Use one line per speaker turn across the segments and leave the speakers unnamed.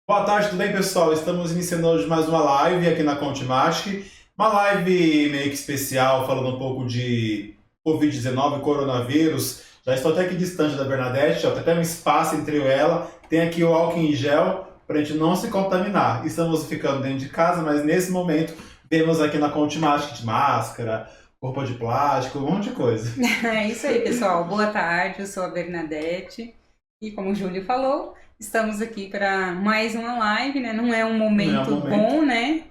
Boa tarde, tudo bem, pessoal? Estamos iniciando hoje mais uma live aqui na Contimatic. Uma live meio que especial, falando um pouco de Covid-19, coronavírus. Já estou até aqui distante da Bernadette, ó, tem até um espaço entre eu e ela. Tem aqui o álcool em gel para a gente não se contaminar. Estamos ficando dentro de casa, mas nesse momento temos aqui na Contimatic de máscara, roupa de plástico, um monte de coisa.
É isso aí, pessoal. Boa tarde, eu sou a Bernadette. E como o Júlio falou, estamos aqui para mais uma live, né? Não é um
Não é o
momento
momento.
bom, né?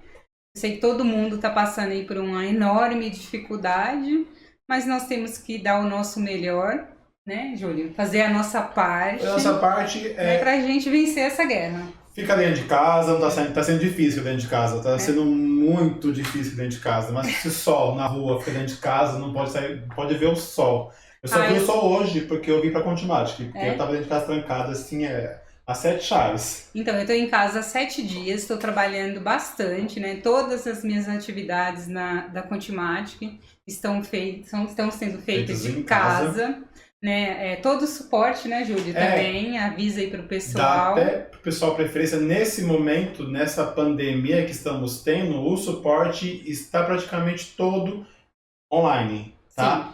Eu sei que todo mundo está passando aí por uma enorme dificuldade, mas nós temos que dar o nosso melhor, né, Júlio? Fazer a nossa parte,
A nossa parte
né,
é
para a gente vencer essa guerra.
fica dentro de casa, não tá sendo difícil dentro de casa, tá
É.
sendo muito difícil dentro de casa. Mas se sol na rua fica dentro de casa, não pode sair, pode ver o sol. Eu só vi o sol hoje porque eu vim pra Contimatic, porque eu tava dentro de casa trancado assim, a sete chaves.
Então, eu estou em casa há 7 dias, estou trabalhando bastante, né? Todas as minhas atividades da Contimatic estão sendo feitas de
Em
casa, né? Todo o suporte, né, Júlio, também avisa aí para o
Dá
pessoal.
até pro pessoal preferência, nesse momento, nessa pandemia que estamos tendo, o suporte está praticamente todo online, tá?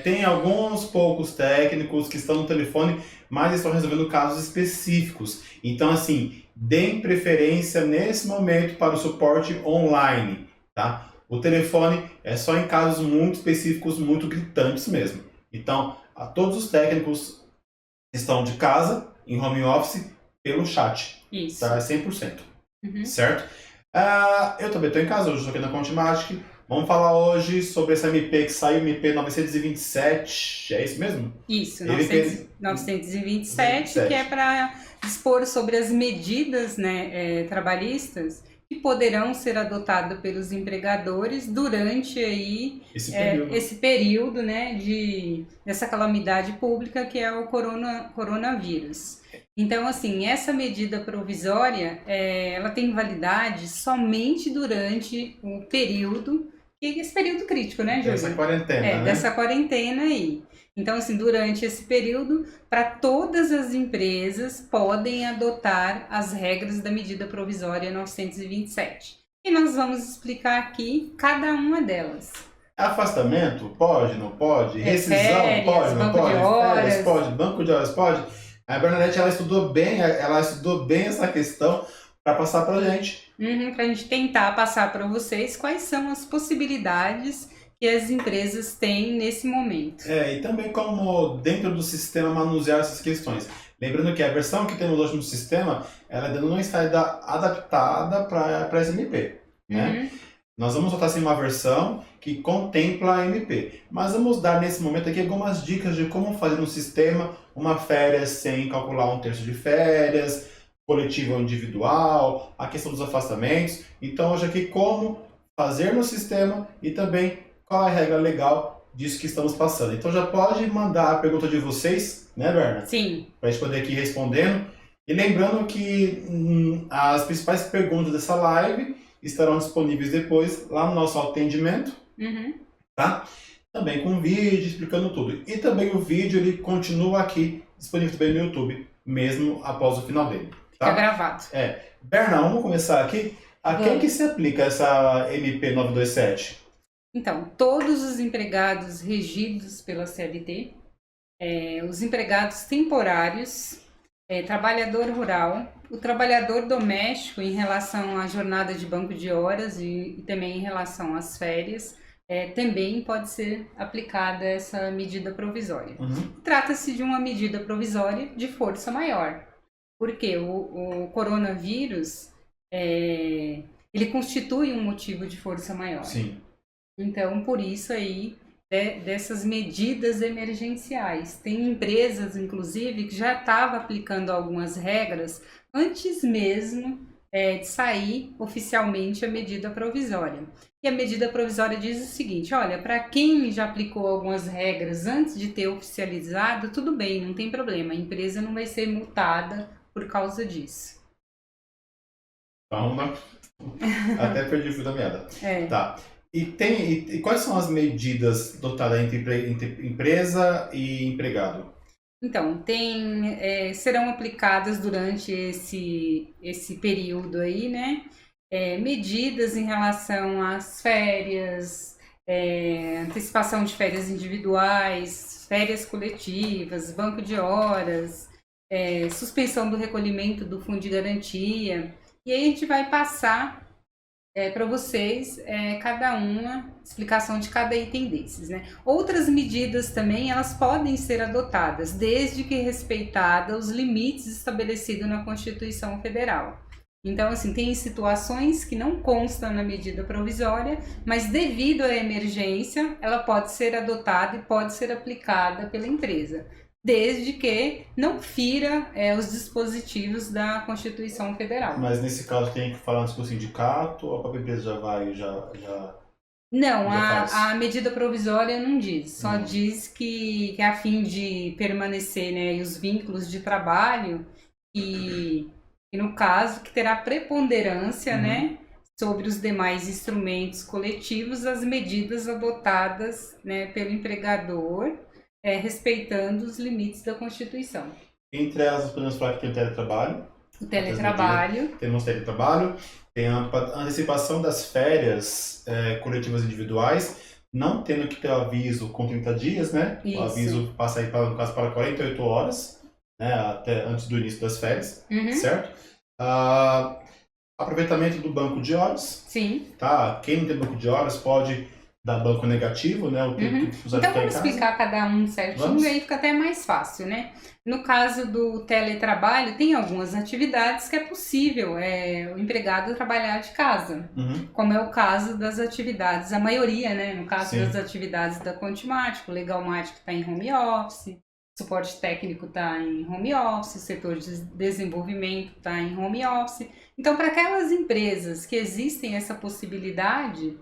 Tem alguns poucos técnicos que estão no telefone, mas estão resolvendo casos específicos. Então, assim, deem preferência nesse momento para o suporte online, tá? O telefone é só em casos muito específicos, muito gritantes mesmo. Então, a todos os técnicos estão de casa, em home office, pelo chat.
Isso.
Tá? 100%.
Uhum.
Certo? Eu também estou em casa, hoje estou aqui na Contimatic. Vamos falar hoje sobre essa MP que saiu, MP 927, é isso mesmo?
Isso,
MP
927, que é para dispor sobre as medidas, né, trabalhistas que poderão ser adotadas pelos empregadores durante aí esse período, né, dessa calamidade pública que é o coronavírus. Então, assim, essa medida provisória, ela tem validade somente durante o período, esse período crítico, né, Júlio?
Dessa quarentena, né?
Dessa quarentena aí. Então, assim, durante esse período, para todas as empresas podem adotar as regras da medida provisória 927. E nós vamos explicar aqui cada uma delas.
Afastamento? Pode, não pode? Rescisão?
Férias,
Pode, não
banco
pode?
de horas.
Férias? Pode. Banco de horas? Pode. A Bernadette, ela estudou bem essa questão para passar para a gente.
Para a gente tentar passar para vocês quais são as possibilidades que as empresas têm nesse momento.
E também como dentro do sistema manusear essas questões. Lembrando que a versão que temos hoje no sistema, ela ainda não está adaptada para essa MP, né? Nós vamos botar assim uma versão que contempla a MP, mas vamos dar nesse momento aqui algumas dicas de como fazer no sistema uma férias sem calcular um terço de férias, coletivo ou individual, a questão dos afastamentos. Então hoje aqui como fazer no sistema e também qual é a regra legal disso que estamos passando. Então já pode mandar a pergunta de vocês, né, Berna?
Sim.
Para a gente poder aqui respondendo. E lembrando que as principais perguntas dessa live estarão disponíveis depois lá no nosso atendimento, tá? Também com vídeo explicando tudo. E também o vídeo ele continua aqui disponível também no YouTube, mesmo após o final dele. Tá?
Fica gravado.
Berna, vamos começar aqui. A quem que se aplica essa MP 927?
Então, todos os empregados regidos pela CLT, os empregados temporários, trabalhador rural, o trabalhador doméstico em relação à jornada de banco de horas e também em relação às férias, também pode ser aplicada essa medida provisória. Trata-se de uma medida provisória de força maior, porque o coronavírus, ele constitui um motivo de força maior.
Sim.
Então, por isso aí, dessas medidas emergenciais. Tem empresas, inclusive, que já estavam aplicando algumas regras antes mesmo de sair oficialmente a medida provisória. E a medida provisória diz o seguinte, olha, para quem já aplicou algumas regras antes de ter oficializado, tudo bem, não tem problema, a empresa não vai ser multada por causa disso.
Calma, até perdi o fio da meada. Tá. E quais são as medidas adotadas entre empresa e empregado?
Então, serão aplicadas durante esse período aí, né? Medidas em relação às férias, antecipação de férias individuais, férias coletivas, banco de horas, suspensão do recolhimento do fundo de garantia. E aí a gente vai passar para vocês cada uma, explicação de cada item desses, né? Outras medidas também, elas podem ser adotadas, desde que respeitada os limites estabelecidos na Constituição Federal. Então, assim, tem situações que não constam na medida provisória, mas devido à emergência, ela pode ser adotada e pode ser aplicada pela empresa, desde que não fira os dispositivos da Constituição Federal.
Mas nesse caso tem que falar antes com o sindicato ou a própria empresa já vai,
Não, a medida provisória não diz, só diz que a fim de permanecer, né, e os vínculos de trabalho e no caso que terá preponderância, né, sobre os demais instrumentos coletivos, as medidas adotadas, né, pelo empregador, respeitando os limites da Constituição.
Entre elas, podemos falar que tem o teletrabalho.
O teletrabalho.
Temos teletrabalho, tem a antecipação das férias coletivas individuais, não tendo que ter aviso com 30 dias, né?
Isso.
O aviso passa aí, no caso, para 48 horas, né? Até antes do início das férias, certo? Aproveitamento do banco de horas.
Sim.
Tá? Quem não tem banco de horas pode dar banco negativo, né? O tempo que
então vamos explicar cada um certinho, aí fica até mais fácil, né? No caso do teletrabalho, tem algumas atividades que é possível o empregado trabalhar de casa, como é o caso das atividades, a maioria, né? No caso das atividades da Contimático, o Legalmático está em home office, suporte técnico está em home office, setor de desenvolvimento está em home office. Então, para aquelas empresas que existem essa possibilidade,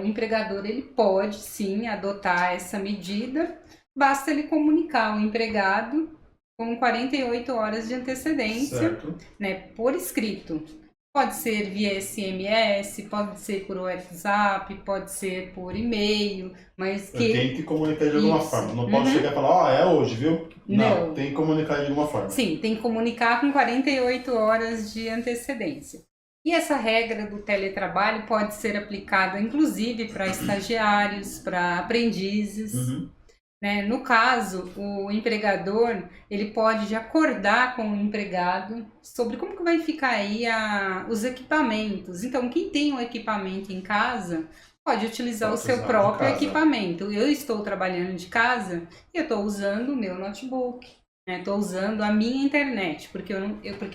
o empregador ele pode sim adotar essa medida, basta ele comunicar ao empregado com 48 horas de antecedência, né, por escrito. Pode ser via SMS, pode ser por WhatsApp, pode ser por e-mail, mas que...
Tem que comunicar de alguma forma, não pode chegar e falar, é hoje, viu? Não, tem que comunicar de alguma forma.
Sim, tem que comunicar com 48 horas de antecedência. E essa regra do teletrabalho pode ser aplicada, inclusive, para estagiários, para aprendizes. Né? No caso, o empregador ele pode acordar com o empregado sobre como que vai ficar aí os equipamentos. Então, quem tem um equipamento em casa pode utilizar o seu próprio equipamento. Eu estou trabalhando de casa e eu estou usando o meu notebook. Estou usando a minha internet, porque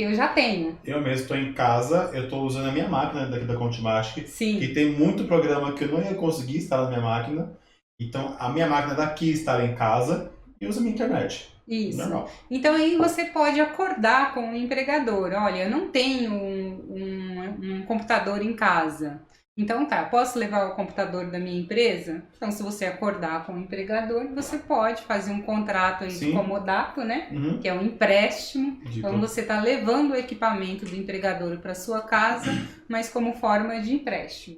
eu já tenho.
Eu mesmo estou em casa, eu estou usando a minha máquina daqui da Contimatic, que tem muito programa que eu não ia conseguir instalar na minha máquina. Então, a minha máquina daqui está em casa e usa a minha internet.
Isso.
Normal.
Então, aí você pode acordar com o empregador. Olha, eu não tenho um computador em casa. Então tá, posso levar o computador da minha empresa? Então, se você acordar com o empregador, você pode fazer um contrato aí de comodato, né? Que é um empréstimo. Então, você está levando o equipamento do empregador para sua casa, mas como forma de empréstimo.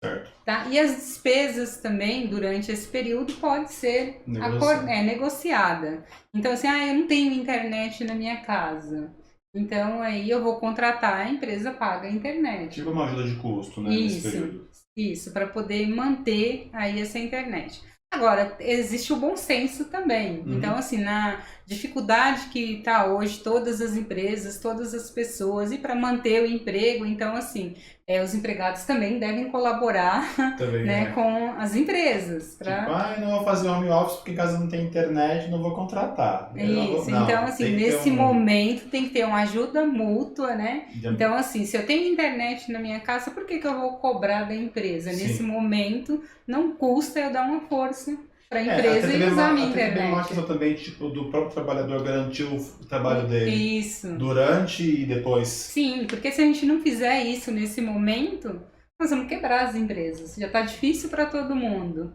Certo.
Tá? E as despesas também, durante esse período, pode ser negociada. Então, assim, eu não tenho internet na minha casa. Então, aí eu vou contratar, a empresa paga a internet.
Tipo uma ajuda de custo, né? Nesse período.
Isso, para poder manter aí essa internet. Agora, existe o bom senso também. Então, assim, na dificuldade que está hoje todas as empresas, todas as pessoas, e para manter o emprego, então, assim, os empregados também devem colaborar com as empresas.
Tipo, não vou fazer home office porque em casa não tem internet, não vou contratar.
Isso, então, assim, nesse momento tem que ter uma ajuda mútua, né? Então, assim, se eu tenho internet na minha casa, por que eu vou cobrar da empresa? Nesse momento, não custa eu dar uma força para a empresa e usar a minha internet.
Tem uma questão também, tipo, do próprio trabalhador garantir o trabalho dele durante e depois.
Sim, porque se a gente não fizer isso nesse momento, nós vamos quebrar as empresas. Já está difícil para todo mundo.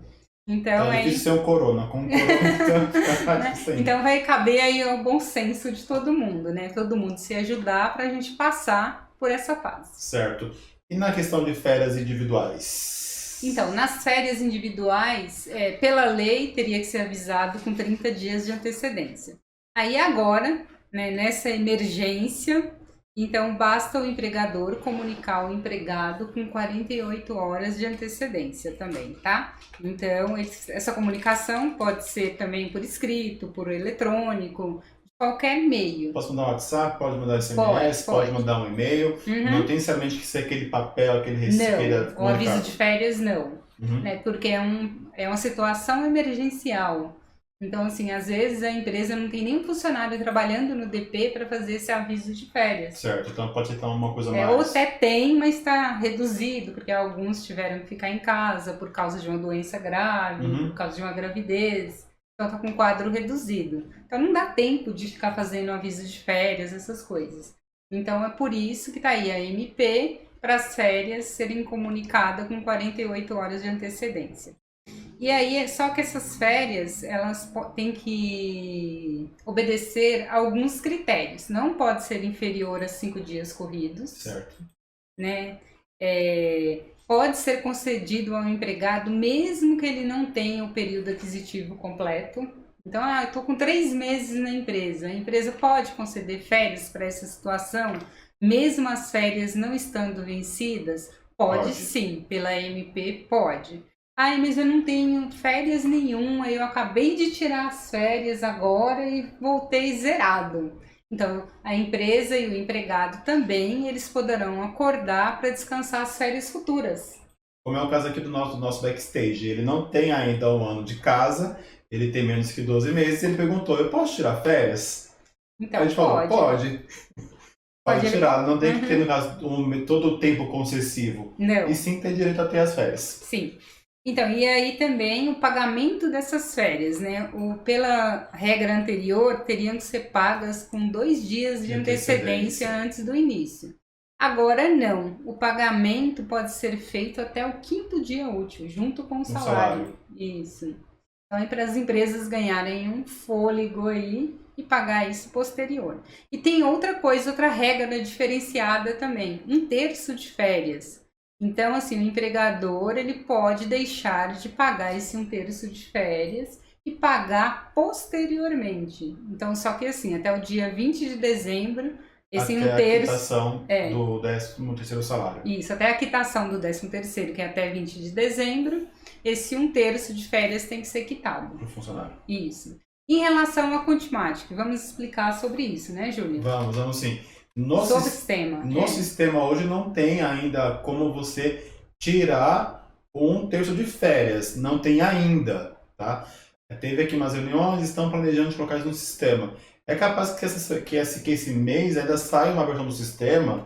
Então,
é difícil ser um corona, com um corona
então vai caber aí o bom senso de todo mundo, né? Todo mundo se ajudar para a gente passar por essa fase.
Certo. E na questão de férias individuais?
Então, nas férias individuais, pela lei, teria que ser avisado com 30 dias de antecedência. Aí agora, né, nessa emergência, então basta o empregador comunicar ao empregado com 48 horas de antecedência também, tá? Então, essa comunicação pode ser também por escrito, por eletrônico, de qualquer meio.
Posso mandar um WhatsApp, pode mandar SMS, pode mandar um e-mail. Não tem necessariamente que ser aquele papel, aquele recibo.
Não, o aviso de férias não, né? Porque é uma situação emergencial. Então, assim, às vezes a empresa não tem nenhum funcionário trabalhando no DP para fazer esse aviso de férias.
Certo, então pode ser uma coisa mais...
Ou até tem, mas está reduzido, porque alguns tiveram que ficar em casa por causa de uma doença grave, por causa de uma gravidez. Então está com um quadro reduzido. Então não dá tempo de ficar fazendo aviso de férias, essas coisas. Então é por isso que está aí a MP para as férias serem comunicadas com 48 horas de antecedência. E aí, só que essas férias, elas têm que obedecer a alguns critérios. Não pode ser inferior a 5 dias corridos.
Certo.
Né? Pode ser concedido ao empregado mesmo que ele não tenha o período aquisitivo completo. Então, eu estou com 3 meses na empresa. A empresa pode conceder férias para essa situação, mesmo as férias não estando vencidas? Pode sim, pela MP pode. Mas eu não tenho férias nenhuma, eu acabei de tirar as férias agora e voltei zerado. Então, a empresa e o empregado também, eles poderão acordar para descansar as férias futuras.
Como é o caso aqui do nosso backstage, ele não tem ainda um ano de casa, ele tem menos que 12 meses, ele perguntou, eu posso tirar férias?
Então,
a gente falou, pode. Pode tirar, não tem que ter, no caso, todo o tempo concessivo.
Não.
E sim tem direito a ter as férias.
Sim. Então, e aí também o pagamento dessas férias, né? Pela regra anterior, teriam que ser pagas com 2 dias de antecedência antes do início. Agora não, o pagamento pode ser feito até o 5º dia útil, junto com o salário. Isso. Então, é para as empresas ganharem um fôlego aí e pagar isso posterior. E tem outra coisa, outra regra diferenciada também, 1/3 de férias. Então, assim, o empregador, ele pode deixar de pagar esse 1/3 de férias e pagar posteriormente. Então, só que assim, até o dia 20 de dezembro, esse 1/3...
Até a quitação do 13º salário.
Isso, até a quitação do 13º, que é até 20 de dezembro, esse 1/3 de férias tem que ser quitado.
Para o funcionário.
Isso. Em relação à Contimatic, vamos explicar sobre isso, né, Júlia?
Vamos sim.
Sobre o sistema.
No sistema hoje não tem ainda como você tirar 1/3 de férias. Não tem ainda, tá? Teve aqui umas reuniões, estão planejando colocar isso no sistema. É capaz que esse mês ainda saia uma versão do sistema,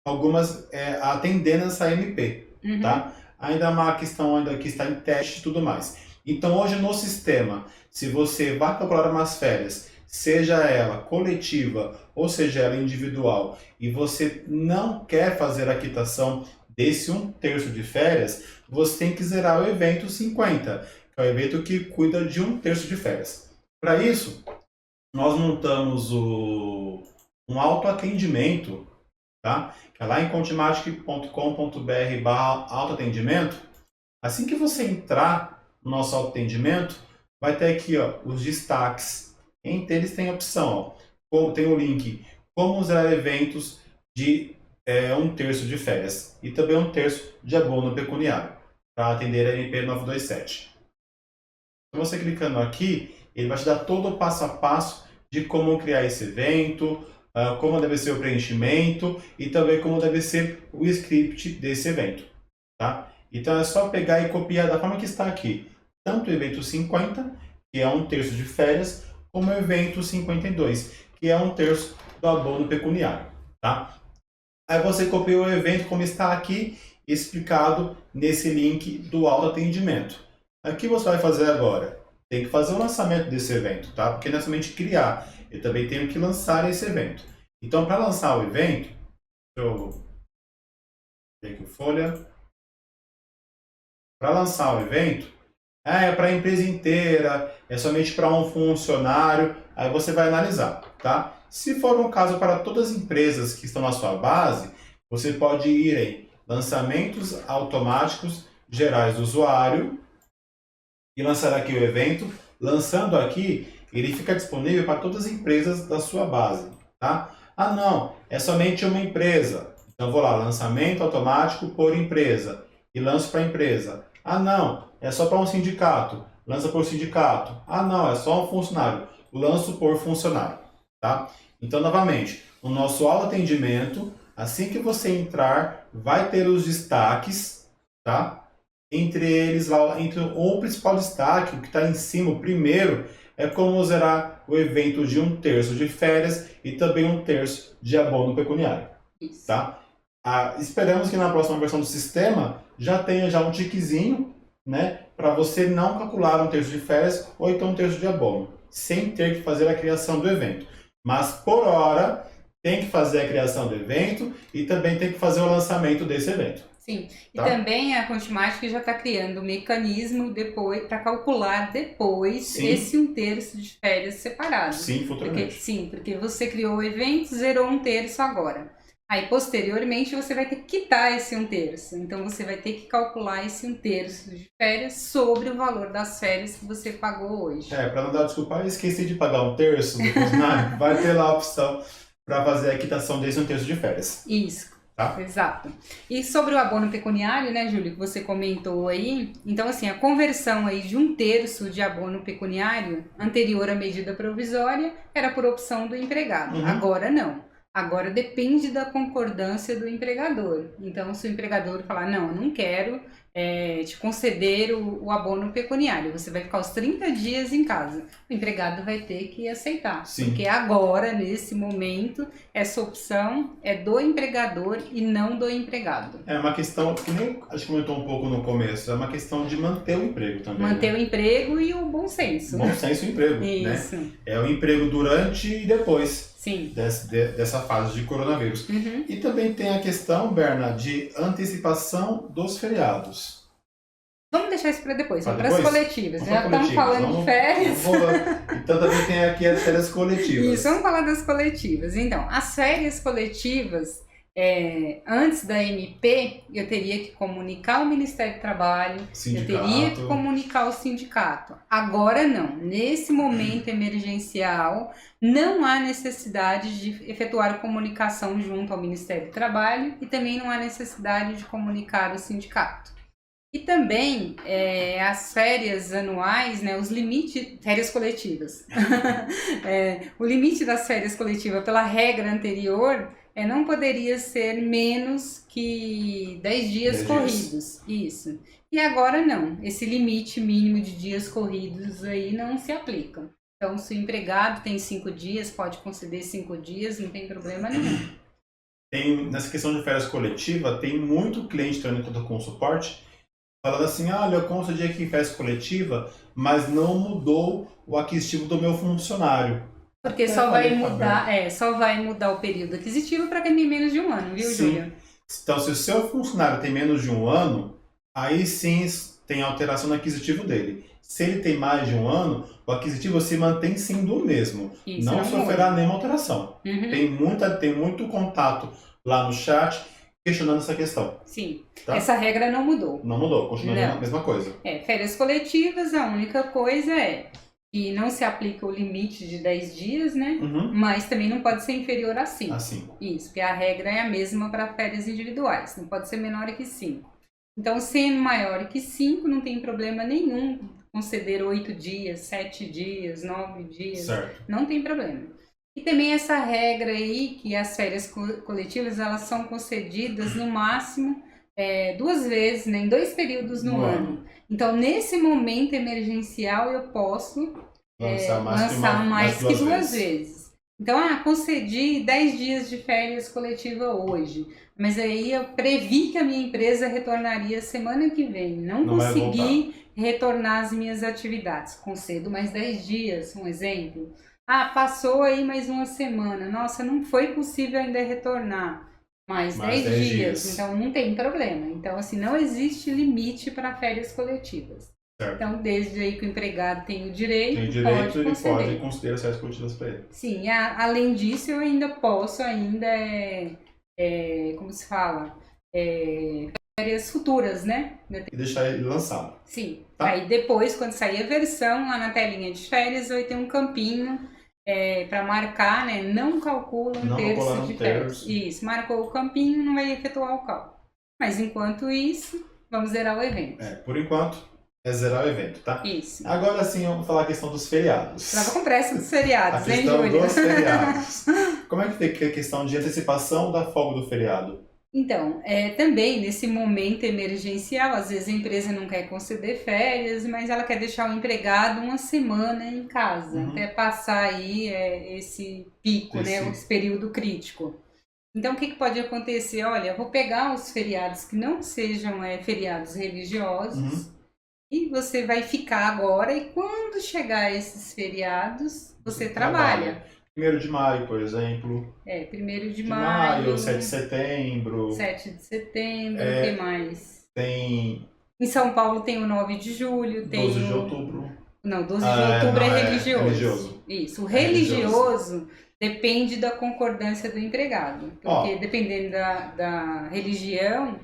algumas atendendo essa MP, tá? Ainda é uma questão ainda que está em teste e tudo mais. Então hoje no sistema, se você vai calcular umas férias, seja ela coletiva ou seja ela individual, e você não quer fazer a quitação desse 1/3 de férias, você tem que zerar o evento 50, que é o evento que cuida de 1/3 de férias. Para isso, nós montamos um autoatendimento, tá? Que é lá em contimatic.com.br/autoatendimento. Assim que você entrar no nosso autoatendimento, vai ter aqui os destaques. Entre eles tem a opção, tem o link como zerar eventos de 1/3 de férias e também 1/3 de abono pecuniário para atender a MP 927. Então você clicando aqui, ele vai te dar todo o passo a passo de como criar esse evento, como deve ser o preenchimento e também como deve ser o script desse evento, tá? Então é só pegar e copiar da forma que está aqui, tanto o evento 50, que é 1/3 de férias, como o evento 52, que é 1/3 do abono pecuniário, tá? Aí você copia o evento como está aqui, explicado nesse link do autoatendimento. O que você vai fazer agora? Tem que fazer o lançamento desse evento, tá? Porque não é somente criar, eu também tenho que lançar esse evento. Então, para lançar o evento, eu ver aqui o folha. Para lançar o evento, é para a empresa inteira, é somente para um funcionário, aí você vai analisar, tá? Se for um caso para todas as empresas que estão na sua base, você pode ir em lançamentos automáticos gerais do usuário e lançar aqui o evento. Lançando aqui, ele fica disponível para todas as empresas da sua base, tá? Ah, não, é somente uma empresa. Então, eu vou lá, lançamento automático por empresa, e lanço para a empresa. Ah, não, é só para um sindicato, lança por sindicato. Ah, não, é só um funcionário, lanço por funcionário, tá? Então, novamente, o nosso autoatendimento, assim que você entrar, vai ter os destaques, tá? Entre eles, o principal destaque, o que está em cima, o primeiro, é como será o evento de 1/3 de férias e também 1/3 de abono pecuniário.
Isso.
Tá? Esperamos que na próxima versão do sistema já tenha já um tiquezinho, né, para você não calcular 1/3 de férias ou então 1/3 de abono, sem ter que fazer a criação do evento. Mas por hora tem que fazer a criação do evento e também tem que fazer o lançamento desse evento.
Sim,
Tá?
E também a Contimatic já está criando um mecanismo depois para calcular depois
Sim.
esse 1/3 de férias separado.
Sim, futuramente.
Porque você criou o evento, zerou 1/3 agora. Aí, posteriormente, você vai ter que quitar esse 1/3. Então, você vai ter que calcular esse 1/3 de férias sobre o valor das férias que você pagou hoje.
Para não dar desculpa, eu esqueci de pagar 1/3 do funcionário, vai ter lá a opção para fazer a quitação desse 1/3 de férias.
Isso.
Tá?
Exato. E sobre o abono pecuniário, né, Júlio, que você comentou aí, então assim, a conversão aí de 1/3 de abono pecuniário anterior à medida provisória era por opção do empregado.
Uhum.
Agora não. Agora depende da concordância do empregador. Então, se o empregador falar, não, eu não quero te conceder o abono pecuniário, você vai ficar os 30 dias em casa. O empregado vai ter que aceitar.
Sim.
Porque agora, nesse momento, essa opção é do empregador e não do empregado.
É uma questão, que nem a gente comentou um pouco no começo, é uma questão de manter o emprego também.
Manter o emprego e o bom senso.
Bom senso e emprego,
Isso.
né? É o emprego durante e depois.
Sim.
Dessa fase de coronavírus.
Uhum.
E também tem a questão, Berna, de antecipação dos feriados.
Vamos deixar isso para depois, vamos para as
depois?
coletivas.
Vamos
Já
pra
estamos falando de férias.
Então também tem aqui as férias coletivas.
Isso, vamos falar das coletivas. Então, as férias coletivas, antes da MP, eu teria que comunicar ao Ministério do Trabalho,
Sindicato.
eu teria que comunicar ao sindicato. Agora não. Nesse momento emergencial, não há necessidade de efetuar comunicação junto ao Ministério do Trabalho e também não há necessidade de comunicar ao sindicato. E também as férias anuais, né, os limites, férias coletivas. O limite das férias coletivas, pela regra anterior, não poderia ser menos que 10 dias corridos. Isso. E agora não. Esse limite mínimo de dias corridos aí não se aplica. Então, se o empregado tem 5 dias, pode conceder 5 dias, não tem problema nenhum.
Nessa questão de férias coletiva, tem muito cliente entrando com suporte, falando assim, olha, eu concedi aqui férias coletiva, mas não mudou o aquisitivo do meu funcionário.
Porque só vai mudar o período aquisitivo para quem tem menos de 1 ano, viu, Júlia?
Então, se o seu funcionário tem menos de 1 ano, aí sim tem alteração no aquisitivo dele. Se ele tem mais de 1 ano, o aquisitivo se mantém sendo o mesmo.
Isso,
não sofrerá nenhuma alteração.
Uhum.
Tem muito contato lá no chat questionando essa questão.
Sim,
tá?
Essa regra não mudou.
Não mudou, continua a mesma coisa.
Férias coletivas, a única coisa é que não se aplica o limite de 10 dias, né?
Uhum.
Mas também não pode ser inferior a 5.
A 5.
Isso, porque a regra é a mesma para férias individuais, não pode ser menor que 5. Então, sendo maior que 5, não tem problema nenhum conceder 8 dias, 7 dias, 9 dias,
Certo.
Não tem problema. E também essa regra aí, que as férias coletivas, elas são concedidas no máximo 2 vezes, né, em 2 períodos no ano. Então, nesse momento emergencial, eu posso lançar mais que 2 vezes. Então, concedi 10 dias de férias coletiva hoje, mas aí eu previ que a minha empresa retornaria semana que vem. Não consegui retornar as minhas atividades. Concedo mais 10 dias, um exemplo. Passou aí mais 1 semana. Nossa, não foi possível ainda retornar. Mais 10 dias. Então, não tem problema. Então, assim, não existe limite para férias coletivas.
Certo.
Então, desde aí que o empregado tem o direito,
ele pode considerar as férias coletivas para ele.
Sim, além disso, eu ainda posso, como se fala? férias futuras, né?
E deixar ele lançado.
Sim.
Tá.
Aí depois, quando sair a versão, lá na telinha de férias vai ter um campinho para marcar, né? Não calcula um terço de férias. Isso, marcou o campinho, não vai efetuar o cálculo. Mas enquanto isso, vamos zerar o evento.
Por enquanto, é zerar o evento, tá?
Isso.
Agora sim, vamos falar a questão dos feriados.
Tava com pressa dos feriados,
hein,
Júlia?
A questão dos feriados. Como é que fica a questão de antecipação da folga do feriado?
Então, também nesse momento emergencial, às vezes a empresa não quer conceder férias, mas ela quer deixar o empregado uma semana em casa, até passar aí esse pico, né, esse período crítico. Então, o que pode acontecer? Olha, eu vou pegar os feriados que não sejam feriados religiosos e você vai ficar agora e quando chegar esses feriados, você trabalha.
1º de maio, por exemplo.
1º de maio.
7 de setembro.
7 de setembro, o que mais?
Tem...
Em São Paulo tem o 9 de julho, tem
12 de outubro.
Não, 12 de outubro é religioso.
Religioso.
Isso, o religioso depende da concordância do empregado. Porque dependendo da religião,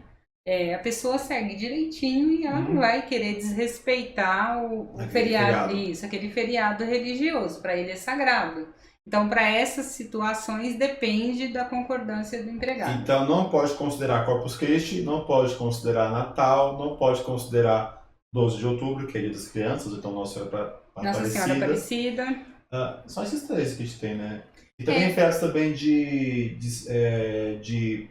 a pessoa segue direitinho e ela não vai querer desrespeitar o feriado. Isso, aquele feriado religioso, para ele é sagrado. Então, para essas situações, depende da concordância do empregado.
Então, não pode considerar Corpus Christi, não pode considerar Natal, não pode considerar 12 de outubro, que é Dia das Crianças, então Nossa Senhora
Aparecida.
São esses 3 que a gente tem, né? E também refere-se também de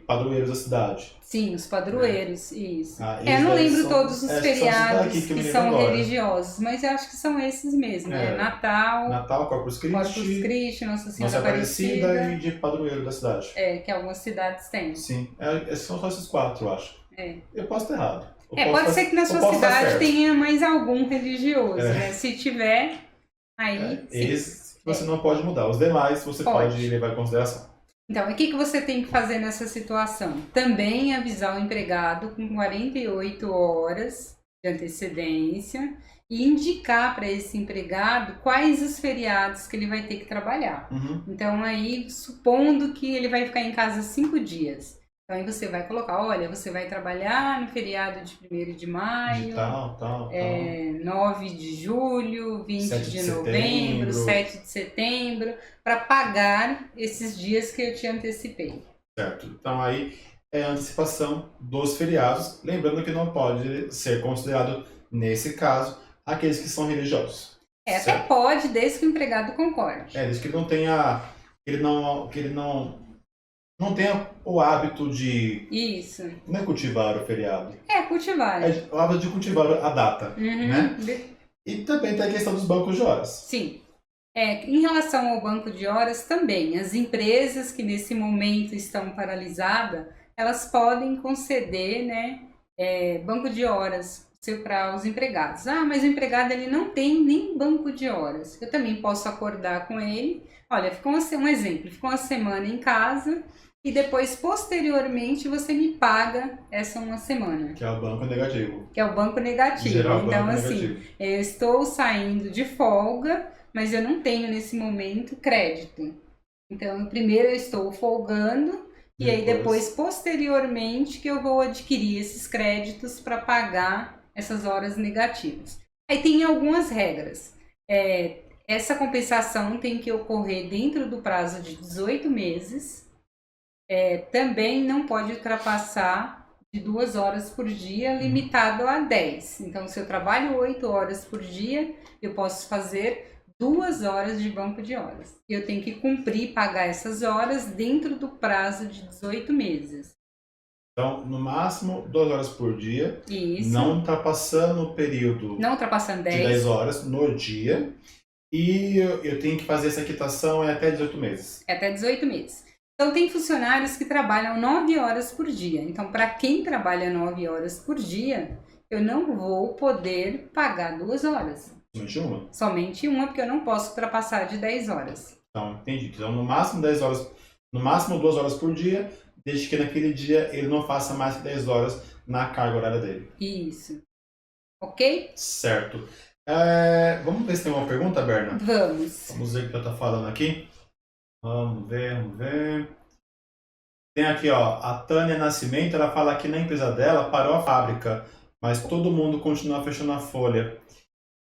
padroeiros da cidade.
Sim, os padroeiros, isso.
Eu
não lembro todos os feriados que são religiosos, mas eu acho que são esses mesmo, né?
Natal, Corpus Christi,
Nossa Senhora Aparecida
e de padroeiro da cidade.
Que algumas cidades têm.
Sim, são só esses 4, eu acho. Eu posso estar errado.
Pode ser que na sua cidade tenha mais algum religioso, né? Se tiver, aí sim.
Você não pode mudar. Os demais você pode levar em consideração.
Então, o que você tem que fazer nessa situação? Também avisar o empregado com 48 horas de antecedência e indicar para esse empregado quais os feriados que ele vai ter que trabalhar. Então, aí, supondo que ele vai ficar em casa 5 dias. Então, aí você vai colocar, olha, você vai trabalhar no feriado de 1º de maio, 9 de julho, 20 de novembro, 7 de setembro, para pagar esses dias que eu te antecipei.
Certo. Então, aí é a antecipação dos feriados, lembrando que não pode ser considerado, nesse caso, aqueles que são religiosos.
Até pode, desde que o empregado concorde.
Desde que ele não tenha... que ele não tenha o hábito de...
Isso.
Não é cultivar o feriado.
Cultivar.
O hábito de cultivar a data, né? E também tem a questão dos bancos de horas.
Sim. Em relação ao banco de horas também, as empresas que nesse momento estão paralisadas, elas podem conceder, né, banco de horas para os empregados. Mas o empregado ele não tem nem banco de horas. Eu também posso acordar com ele. Olha, ficou um exemplo, ficou uma semana em casa e depois, posteriormente, você me paga essa uma semana.
Que é o banco negativo.
Que é o banco negativo.
Geral,
então,
banco
assim,
negativo.
Eu estou saindo de folga, mas eu não tenho nesse momento crédito. Então, primeiro eu estou folgando e aí depois, posteriormente, que eu vou adquirir esses créditos para pagar essas horas negativas. Aí tem algumas regras. Essa compensação tem que ocorrer dentro do prazo de 18 meses. Também não pode ultrapassar de 2 horas por dia, limitado a 10. Então, se eu trabalho 8 horas por dia, eu posso fazer 2 horas de banco de horas. Eu tenho que cumprir, pagar essas horas dentro do prazo de 18 meses.
Então, no máximo, 2 horas por dia.
Isso.
Não ultrapassando o período
não ultrapassando 10.
De 10 horas no dia. E eu tenho que fazer essa quitação até 18 meses.
Até 18 meses. Então, tem funcionários que trabalham 9 horas por dia. Então, para quem trabalha 9 horas por dia, eu não vou poder pagar 2 horas.
Somente uma?
Somente uma, porque eu não posso ultrapassar de 10 horas.
Então, entendi. Então, no máximo 10 horas, no máximo 2 horas por dia, desde que naquele dia ele não faça mais que 10 horas na carga horária dele.
Isso. Ok?
Certo. Vamos ver se tem uma pergunta, Berna?
Vamos.
Vamos ver o que ela está falando aqui. Vamos ver. Tem aqui, ó, a Tânia Nascimento, ela fala que na empresa dela parou a fábrica, mas todo mundo continua fechando a folha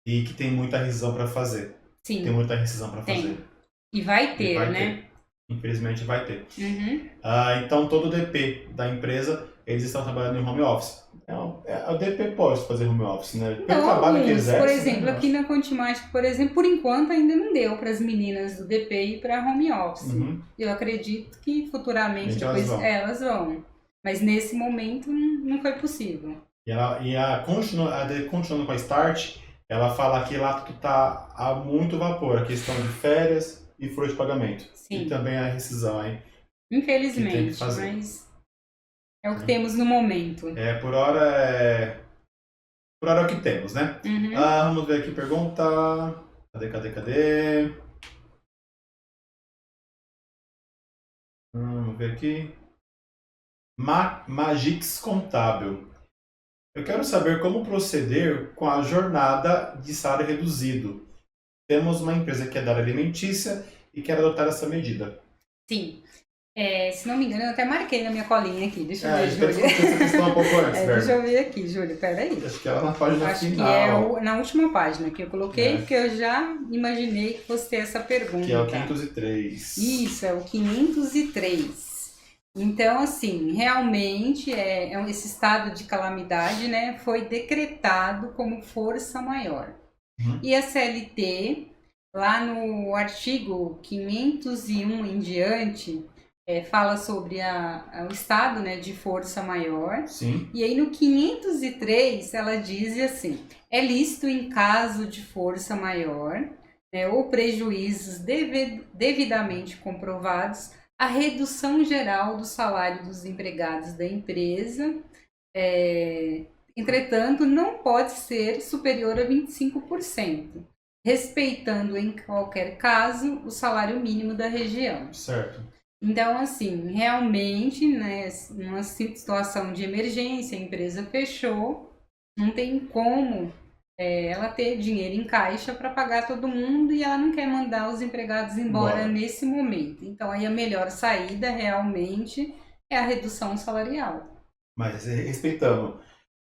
e que tem muita rescisão para fazer.
Sim.
Tem muita rescisão para
Tem.
fazer.
E vai ter,
vai
né?
ter. Infelizmente vai ter.
Uhum.
Então todo o DP da empresa, eles estão trabalhando em home office. O DP pode fazer home office, né? Pelo trabalho que exerce.
Por exemplo, aqui na Contimática, por exemplo, por enquanto ainda não deu para as meninas do DP ir para home office.
Uhum.
Eu acredito que futuramente
Depois
depois elas vão. Mas nesse momento não foi possível.
Continuando com a Start, ela fala que lá que tá a muito vapor, a questão de férias e folha de pagamento.
Sim.
E também a rescisão, hein?
Infelizmente, mas é o que temos no momento.
Por hora é o que temos, né?
Uhum.
Vamos ver aqui, pergunta. Cadê? Vamos ver aqui. Magix Contábil. Eu quero saber como proceder com a jornada de salário reduzido. Temos uma empresa que é da área alimentícia e quer adotar essa medida.
Sim. Se não me engano, eu até marquei na minha colinha aqui. Deixa eu ver,
Júlia. Essa questão um pouco antes,
deixa eu ver aqui, Júlia. Peraí.
Acho que ela na página final.
Que é na última página que eu coloquei, porque eu já imaginei que fosse ter essa pergunta.
Que é o 503.
Isso, é o 503. Então, assim, realmente esse estado de calamidade, né, foi decretado como força maior.
Uhum.
E a CLT, lá no artigo 501 em diante, fala sobre o estado, né, de força maior.
Sim.
E aí no 503 ela diz assim: é lícito em caso de força maior, né, ou prejuízos devidamente comprovados, a redução geral do salário dos empregados da empresa, entretanto, não pode ser superior a 25%, respeitando em qualquer caso o salário mínimo da região.
Certo.
Então, assim, realmente, né, numa situação de emergência, a empresa fechou, não tem como ela ter dinheiro em caixa para pagar todo mundo e ela não quer mandar os empregados embora nesse momento. Então, aí a melhor saída realmente é a redução salarial.
Mas respeitando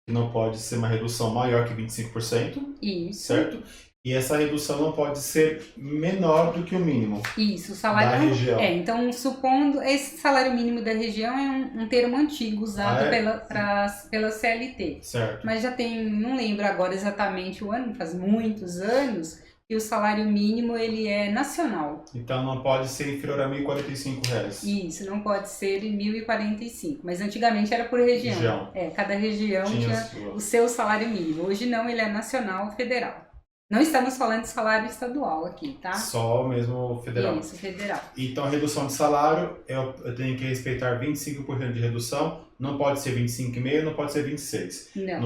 que não pode ser uma redução maior que 25%.
Isso.
Certo? E essa redução não pode ser menor do que o mínimo.
Isso, o salário
da região.
Então, supondo, esse salário mínimo da região é um termo antigo usado pela CLT.
Certo.
Mas já tem, não lembro agora exatamente o ano, faz muitos anos, que o salário mínimo ele é nacional.
Então não pode ser inferior a R$ 1.045.
Isso, não pode ser R$ 1.045. Mas antigamente era por região. Cada região tinha o seu salário mínimo. Hoje não, ele é nacional, federal. Não estamos falando de salário estadual aqui, tá?
Só mesmo federal.
Isso, federal.
Então, a redução de salário, eu tenho que respeitar 25% de redução. Não pode ser 25,5%, não pode ser 26%.
Não.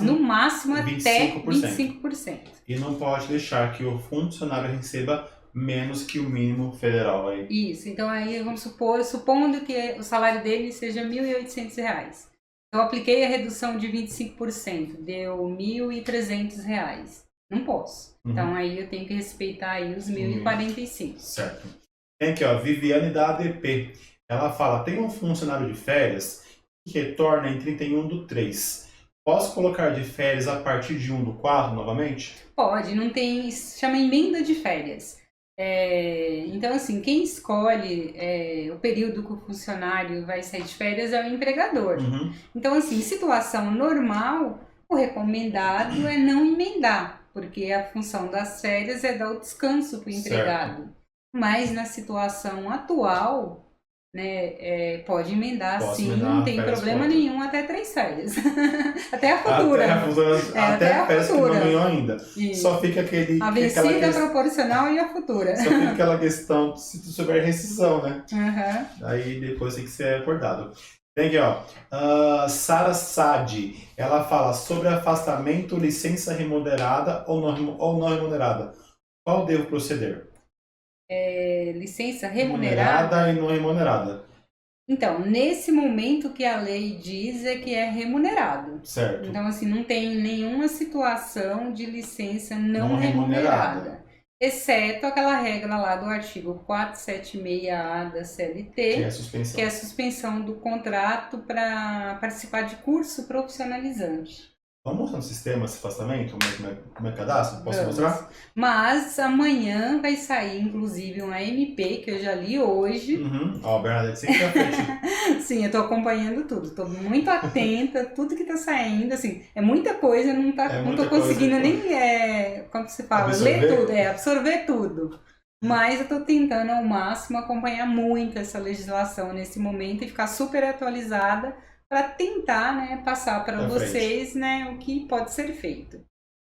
No máximo
até 25%.
E não pode deixar que o funcionário receba menos que o mínimo federal. Aí.
Isso. Então, aí vamos supondo que o salário dele seja R$ 1.800. Eu apliquei a redução de 25%, deu R$ 1.300. Não posso.
Uhum.
Então aí eu tenho que respeitar aí os 1.045.
Certo. Tem aqui, ó, Viviane da ADP. Ela fala, tem um funcionário de férias que retorna em 31/3. Posso colocar de férias a partir de 1/4 novamente?
Pode, não tem, chama emenda de férias. Então assim, quem escolhe o período que o funcionário vai sair de férias é o empregador.
Uhum.
Então assim, em situação normal, o recomendado é não emendar, porque a função das férias é dar o descanso para o empregado.
Certo.
Mas na situação atual, né, pode emendar sim, não tem problema nenhum, até 3 férias. Até a futura.
Até a férias que não ganhou ainda.
Isso.
Só fica
a vencida proporcional e a futura.
Só fica aquela questão se tu souber rescisão, né?
Uhum.
Aí depois tem que ser acordado. Tem aqui, ó. Sara Sadi, ela fala sobre afastamento, licença remunerada ou não remunerada. Qual devo proceder?
Licença remunerada
e não remunerada.
Então, nesse momento que a lei diz é que é remunerado.
Certo.
Então, assim, não tem nenhuma situação de licença não remunerada. exceto aquela regra lá do artigo 476A da CLT,
Que é a suspensão.
que é a suspensão do contrato para participar de curso profissionalizante.
Vamos mostrar no sistema esse afastamento? Como é cadastro? Posso
Vamos.
mostrar?
Mas amanhã vai sair, inclusive, uma MP que eu já li hoje.
Ó, Bernadette, sempre à frente.
Sim, eu tô acompanhando tudo, tô muito atenta, tudo que tá saindo, assim, é muita coisa, não tô conseguindo nem, como se fala, ler tudo, absorver tudo. Mas eu tô tentando ao máximo acompanhar muito essa legislação nesse momento e ficar super atualizada para tentar, né, passar para vocês, né, o que pode ser feito.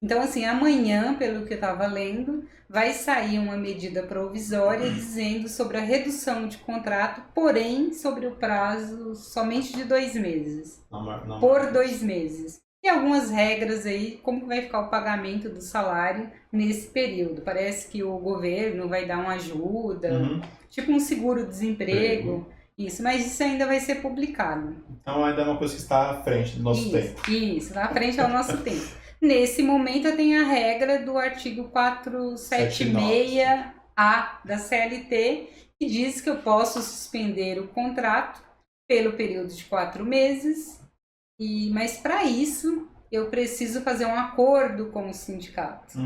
Então, assim, amanhã, pelo que eu estava lendo, vai sair uma medida provisória dizendo sobre a redução de contrato, porém sobre o prazo somente de 2 meses. Por 2 meses. E algumas regras aí, como que vai ficar o pagamento do salário nesse período. Parece que o governo vai dar uma ajuda, tipo um seguro-desemprego. Isso, mas isso ainda vai ser publicado.
Então ainda é uma coisa que está à frente do nosso tempo.
Isso, à frente ao nosso tempo. Nesse momento eu tenho a regra do artigo 476A da CLT, que diz que eu posso suspender o contrato pelo período de 4 meses, mas para isso eu preciso fazer um acordo com o sindicato.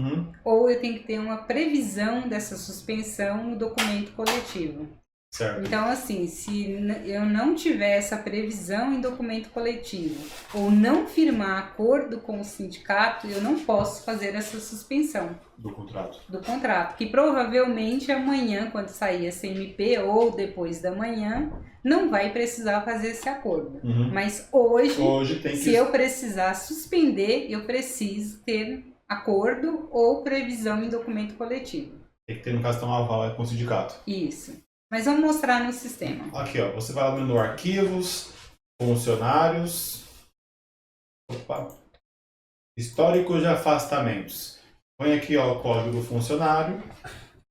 Ou eu tenho que ter uma previsão dessa suspensão no documento coletivo.
Certo.
Então, assim, se eu não tiver essa previsão em documento coletivo ou não firmar acordo com o sindicato, eu não posso fazer essa suspensão
do
contrato, que provavelmente amanhã, quando sair essa MP ou depois da manhã, não vai precisar fazer esse acordo. Mas hoje se eu precisar suspender, eu preciso ter acordo ou previsão em documento coletivo.
Tem que ter, no caso, então, um aval com o sindicato.
Isso. Mas vamos mostrar no sistema.
Aqui, ó, você vai lá no menu Arquivos, Funcionários, Histórico de afastamentos. Põe aqui, ó, o código do funcionário,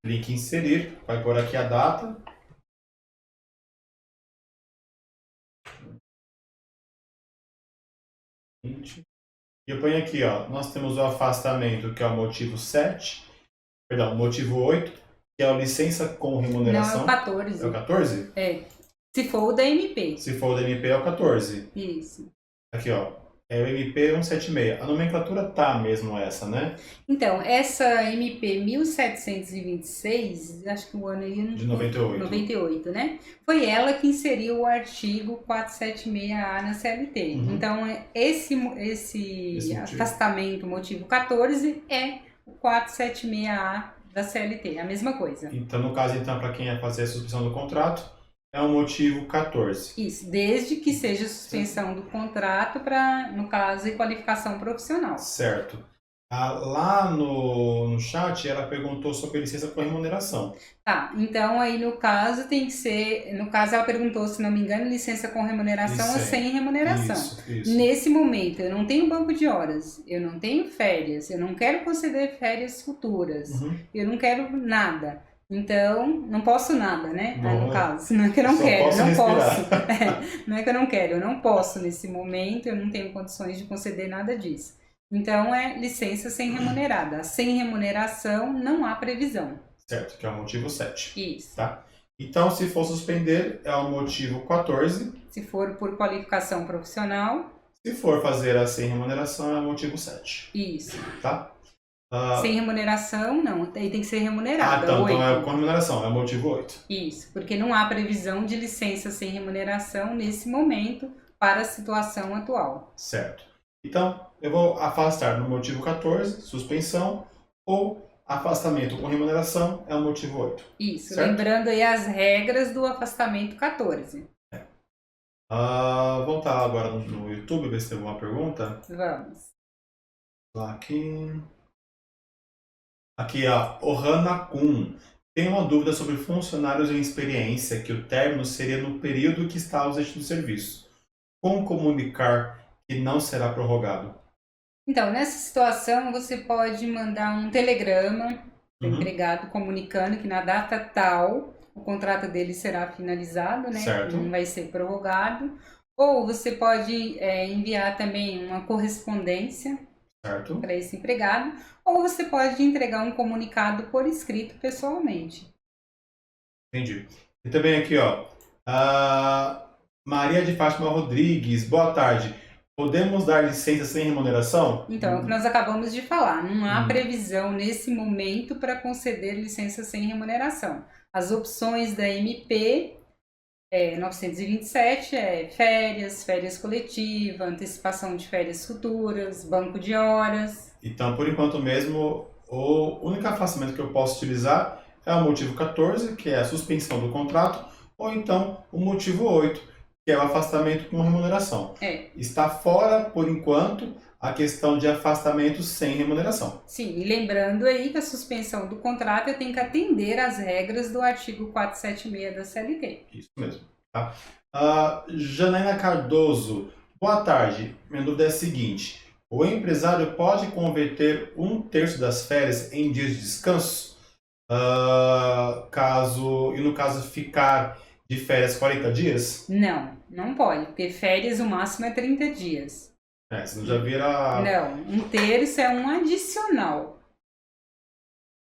clique em inserir, vai pôr aqui a data. E eu ponho aqui, ó, nós temos o afastamento, que é o motivo 7, perdão, motivo 8, que é a licença com remuneração.
Não, é o 14.
É o 14?
É. Se for o da MP.
Se for o da MP, é o 14.
Isso.
Aqui, ó. É o MP 176. A nomenclatura tá mesmo essa, né?
Então, essa MP 1726, acho que o ano aí...
De 98.
98, né? Foi ela que inseriu o artigo 476A na CLT. Então, esse afastamento, motivo 14, é o 476A da CLT, a mesma coisa.
Então, no caso, para quem ia fazer a suspensão do contrato, é o motivo 14.
Isso, desde que seja suspensão do contrato para, no caso, qualificação profissional.
Certo. Lá no chat, ela perguntou sobre licença com remuneração.
Tá, então aí no caso tem que ser... No caso ela perguntou, se não me engano, licença com remuneração ou sem remuneração.
Isso.
Nesse momento, eu não tenho banco de horas, eu não tenho férias, eu não quero conceder férias futuras, eu não quero nada. Então, não posso nada, né? No caso, não é que eu não quero, não posso. Não é que eu não quero, eu não posso nesse momento, eu não tenho condições de conceder nada disso. Então, é licença sem remunerada. Sem remuneração, não há previsão.
Certo, que é o motivo 7.
Isso.
Tá? Então, se for suspender, é o motivo 14.
Se for por qualificação profissional.
Se for fazer a sem remuneração, é o motivo 7.
Isso.
Tá?
Sem remuneração, não. Aí tem que ser remunerada.
Então é com remuneração, é o motivo 8.
Isso, porque não há previsão de licença sem remuneração nesse momento para a situação atual.
Certo. Então, eu vou afastar no motivo 14, suspensão, ou afastamento com remuneração é o motivo 8.
Isso,
certo?
Lembrando aí as regras do afastamento 14.
Vamos estar agora no YouTube, ver se tem alguma pergunta.
Vamos.
Lá Aqui, ó, Ohana Kun. Tem uma dúvida sobre funcionários em experiência, que o término seria no período que está ausente do serviço. Como comunicar que não será prorrogado?
Então, nessa situação, você pode mandar um telegrama para o empregado comunicando que na data tal o contrato dele será finalizado, né?
Certo.
Não vai ser prorrogado. Ou você pode enviar também uma correspondência
Certo.
para esse empregado, ou você pode entregar um comunicado por escrito pessoalmente.
Entendi. E também aqui, ó, a Maria de Fátima Rodrigues, boa tarde. Podemos dar licença sem remuneração?
Então, é o que nós acabamos de falar, não há
Hum.
previsão nesse momento para conceder licença sem remuneração. As opções da MP 927 é férias, férias coletiva, antecipação de férias futuras, banco de horas.
Então, por enquanto mesmo, o único afastamento que eu posso utilizar é o motivo 14, que é a suspensão do contrato, ou então o motivo 8, que é o afastamento com remuneração. Está fora, por enquanto, a questão de afastamento sem remuneração.
Sim, e lembrando aí que a suspensão do contrato eu tenho que atender às regras do artigo 476 da CLT.
Isso mesmo. Tá? Janaína Cardoso, boa tarde. Minha dúvida é a seguinte: o empresário pode converter 1/3 das férias em dias de descanso? No caso ficar de férias 40 dias?
Não, não pode, porque férias o máximo é 30 dias.
Senão já vira...
Não, 1/3 é um adicional.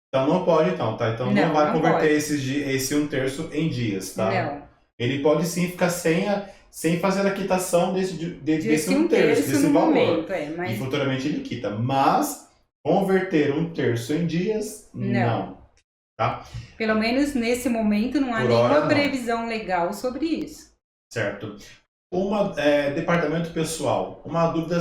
Então não pode então, tá? Então não vai
não
converter
pode.
esse 1/3 em dias, tá?
Não.
Ele pode sim ficar sem fazer a quitação desse 1/3, desse
no
valor.
momento,
E
mas
futuramente ele quita. Mas converter 1/3 em dias, não. Tá?
Pelo menos nesse momento não há
Por
nenhuma
hora, não.
previsão legal sobre isso.
Certo. Departamento pessoal. Uma dúvida.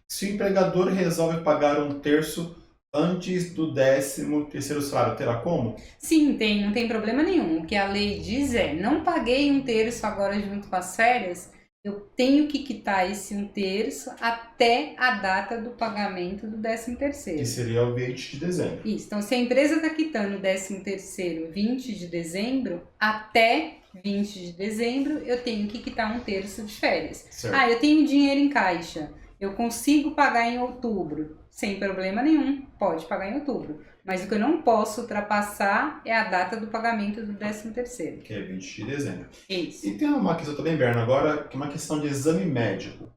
Se o empregador resolve pagar 1/3 antes do 13º salário, terá como?
Sim, não tem problema nenhum. O que a lei diz é, não paguei 1/3 agora junto com as férias, eu tenho que quitar esse 1/3 até a data do pagamento do 13º.
Que seria o 20 de dezembro.
Isso. Então, se a empresa está quitando o 13º 20 de dezembro, até 20 de dezembro eu tenho que quitar 1/3 de férias.
Certo.
Eu tenho dinheiro em caixa, eu consigo pagar em outubro, sem problema nenhum, pode pagar em outubro. Mas o que eu não posso ultrapassar é a data do pagamento do 13º.
Que é 20 de dezembro.
Isso.
E tem uma questão, eu tô lembrando agora, que é uma questão de exame médico.